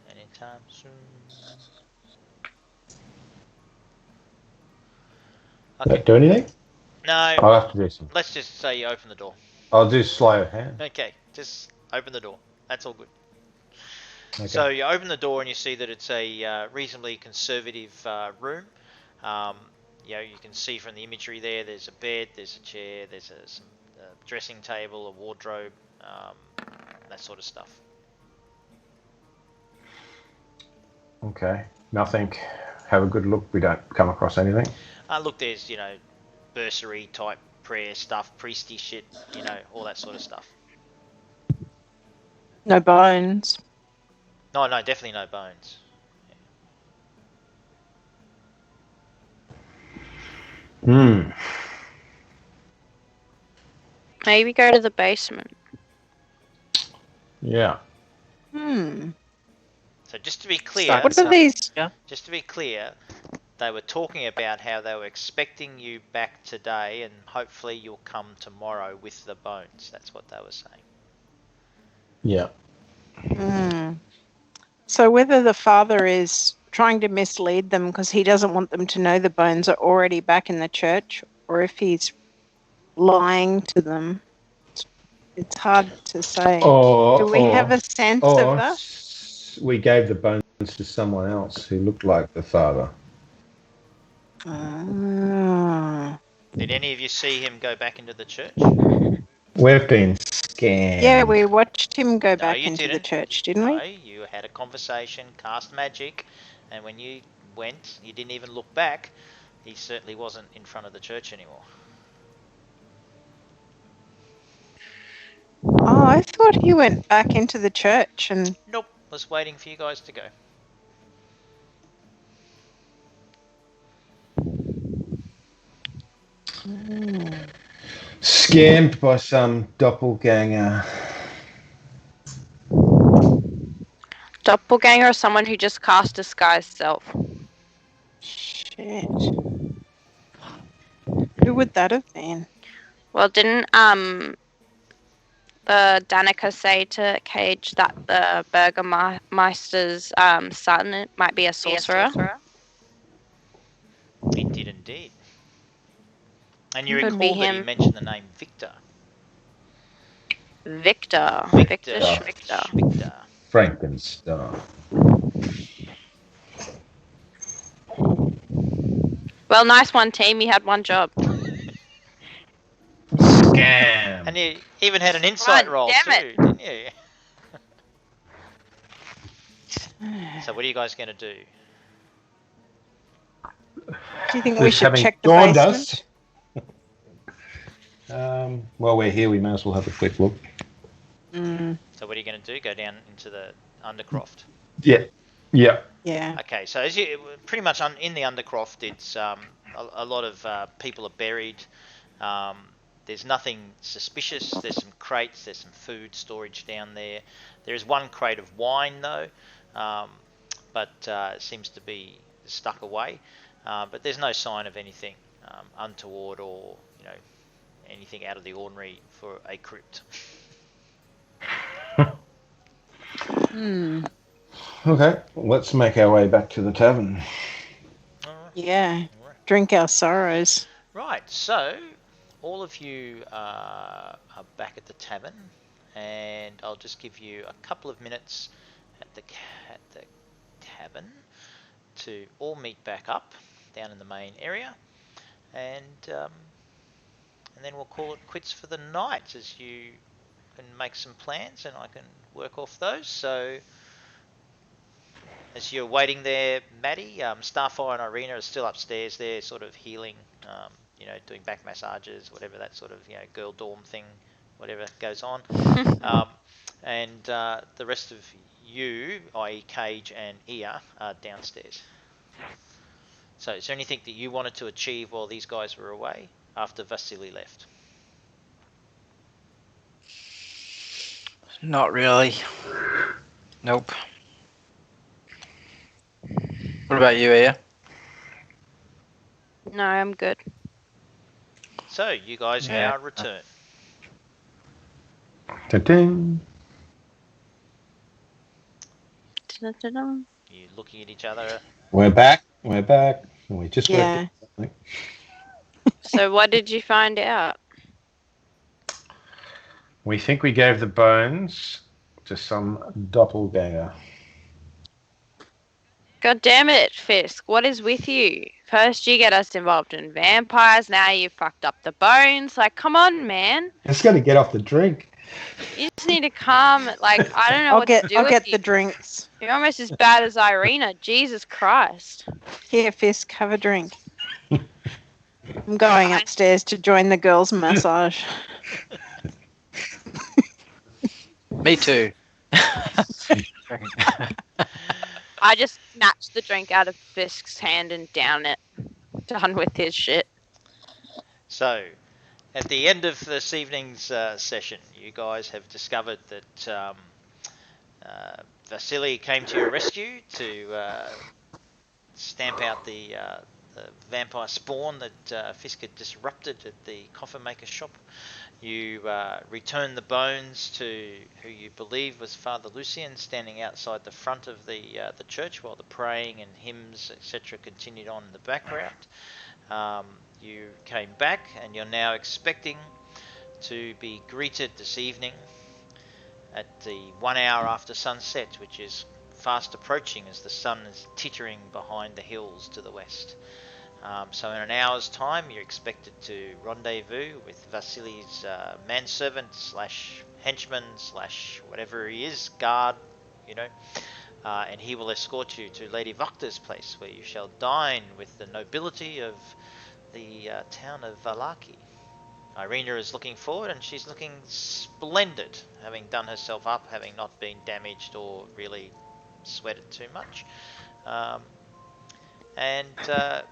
Anytime soon. Okay. Don't do anything? No, I'll have to do some. let's just say you open the door. I'll do sleight of hand. Okay, just open the door. That's all good. Okay. So you open the door and you see that it's a reasonably conservative room. You can see from the imagery there, there's a bed, there's a chair, there's some dressing table, a wardrobe, that sort of stuff. Okay. Nothing. Have a good look. We don't come across anything. Look, there's, bursary type prayer stuff, priesty shit, all that sort of stuff. No bones. No, definitely no bones. Maybe go to the basement. Yeah. So just to be clear, What are these? they were talking about how they were expecting you back today and hopefully you'll come tomorrow with the bones. That's what they were saying. Yeah. So whether the father is trying to mislead them because he doesn't want them to know the bones are already back in the church, or if he's lying to them, it's hard to say. Do we have a sense of that? We gave the bones to someone else who looked like the father. Did any of you see him go back into the church? We've been scammed. Yeah, we watched him go back into the church, didn't we? No, you had a conversation, cast magic, and when you went, you didn't even look back. He certainly wasn't in front of the church anymore. Oh, I thought he went back into the church and... Nope, was waiting for you guys to go. Scammed by some doppelganger. Doppelganger or someone who just cast disguise self. Shit. Who would that have been? Well, didn't the Danica say to Cage that the Burgermeister's son might be a sorcerer? He did indeed. And you Could be recall that he him. mentioned the name Victor. Victor Victor. Schmichter. Frankenstein. Well, nice one, team. You had one job. Scam. And you even had an insight roll damn too, it. didn't you? So what are you guys going to do? Do you think we should Having check the dawned basement? While we're here, we may as well have a quick look. So what are you going to do? Go down into the undercroft? Yeah. Yeah. Okay, so as you pretty much in the undercroft, it's a lot of people are buried. There's nothing suspicious. There's some crates. There's some food storage down there. There is one crate of wine though, but it seems to be stuck away. But there's no sign of anything untoward or anything out of the ordinary for a crypt. Okay, let's make our way back to the tavern. All right. Yeah. Drink our sorrows. Right, so all of you are back at the tavern, and I'll just give you a couple of minutes at the tavern to all meet back up down in the main area, and then we'll call it quits for the night, as you can make some plans and I can work off those. So as you're waiting there, Maddie, Starfire and Irina are still upstairs there, sort of healing, doing back massages, whatever that sort of girl dorm thing, whatever goes on. And the rest of you, i.e. Cage and Ia, are downstairs. So is there anything that you wanted to achieve while these guys were away after Vasily left? Not really. Nope. What about you, Aya? No, I'm good. So you guys Yeah. now return. Ta-ding. Dun-dun-dun-dun. You looking at each other. We're back. We're back. We just worked Yeah. out something. So what did you find out? We think we gave the bones to some doppelganger. God damn it, Fisk. What is with you? First you get us involved in vampires, now you fucked up the bones. Like, come on, man. It's got to get off the drink. You just need to calm. Like, I don't know I'll what get to do I'll with get you. the drinks. You're almost as bad as Irina. Jesus Christ. Here, Fisk, have a drink. I'm going upstairs to join the girls' massage. Me too. I just snatched the drink out of Fisk's hand and down it. Done with his shit. So, at the end of this evening's session, you guys have discovered that Vasily came to your rescue to stamp out the vampire spawn that Fisk had disrupted at the Coffin maker's shop. You return the bones to who you believe was Father Lucian, standing outside the front of the church while the praying and hymns, etc., continued on in the background. You came back, and you're now expecting to be greeted this evening at the 1 hour after sunset, which is fast approaching as the sun is tittering behind the hills to the west. So in an hour's time, you're expected to rendezvous with Vasily's manservant slash henchman slash whatever he is, guard, and he will escort you to Lady Vokta's place, where you shall dine with the nobility of the town of Valaki. Irina is looking forward, and she's looking splendid, having done herself up, having not been damaged or really sweated too much. And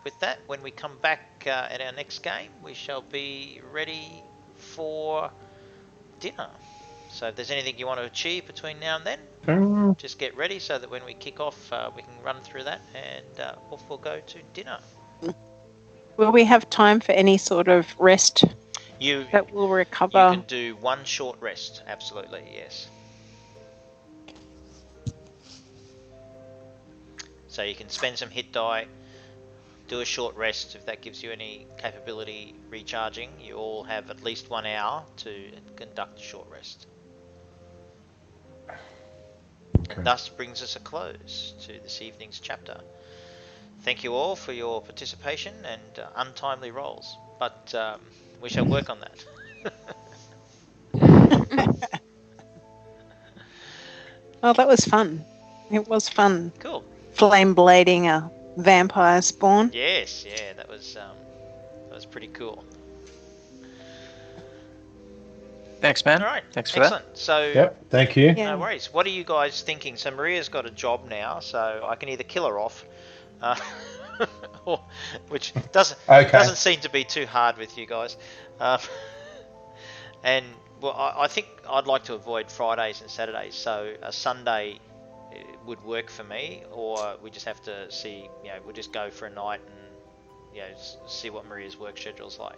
with that, when we come back at our next game, we shall be ready for dinner. So if there's anything you want to achieve between now and then, just get ready so that when we kick off, we can run through that, and off we'll go to dinner. Will we have time for any sort of rest that will recover? You can do one short rest, absolutely, yes. So you can spend some hit die, do a short rest if that gives you any capability recharging. You all have at least 1 hour to conduct a short rest. Okay. And thus brings us a close to this evening's chapter. Thank you all for your participation and untimely rolls, but we shall work on that. Oh, that was fun. It was fun. Cool. Flame blading a vampire spawn. Yes, yeah, that was pretty cool. Thanks, man. All right, Thanks for that. excellent. So, Yep, thank you. Yeah. no worries. What are you guys thinking? So Maria's got a job now, so I can either kill her off, which doesn't seem to be too hard with you guys. And well, I think I'd like to avoid Fridays and Saturdays, so a Sunday would work for me, or we just have to see, we'll just go for a night and see what Maria's work schedule's like.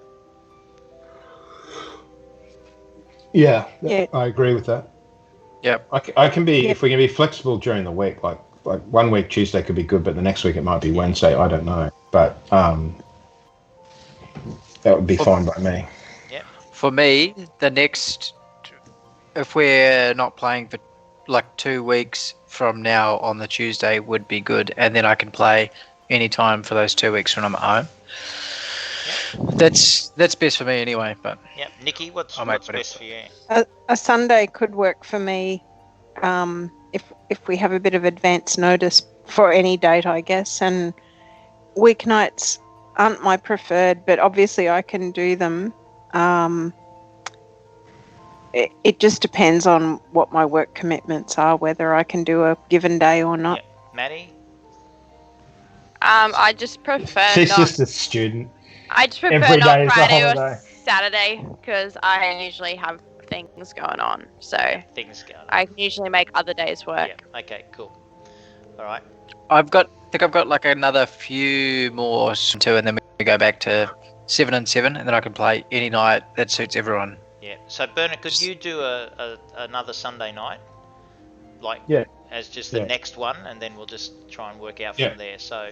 Yeah, Yeah. I agree with that. Yep. I can be, if we can be flexible during the week, like 1 week Tuesday could be good, but the next week it might be Wednesday. I don't know, but that would be fine by me. For me, if we're not playing for like 2 weeks from now on the Tuesday would be good, and then I can play anytime for those 2 weeks when I'm at home. Yep. That's best for me anyway. But yeah, Nikki, what's best for you? A Sunday could work for me, if we have a bit of advance notice for any date, I guess. And weeknights aren't my preferred, but obviously I can do them. It just depends on what my work commitments are, whether I can do a given day or not. Yep. Maddie? I just prefer She's not. just a student. I just prefer every not day is a Friday or holiday. Saturday because I usually have things going on. So Things going on. I can usually make other days work. Yeah. Okay. Cool. All right. I think I've got like another few more too, and then we go back to 7 and 7, and then I can play any night that suits everyone. Yeah. So Bernard, could you do another Sunday night, like Yeah. as just the Yeah. next one, and then we'll just try and work out Yeah. from there. So,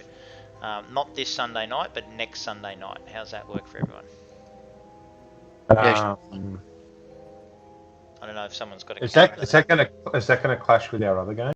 not this Sunday night, but next Sunday night. How's that work for everyone? I don't know if someo's got a Is that gonna clash with our other game?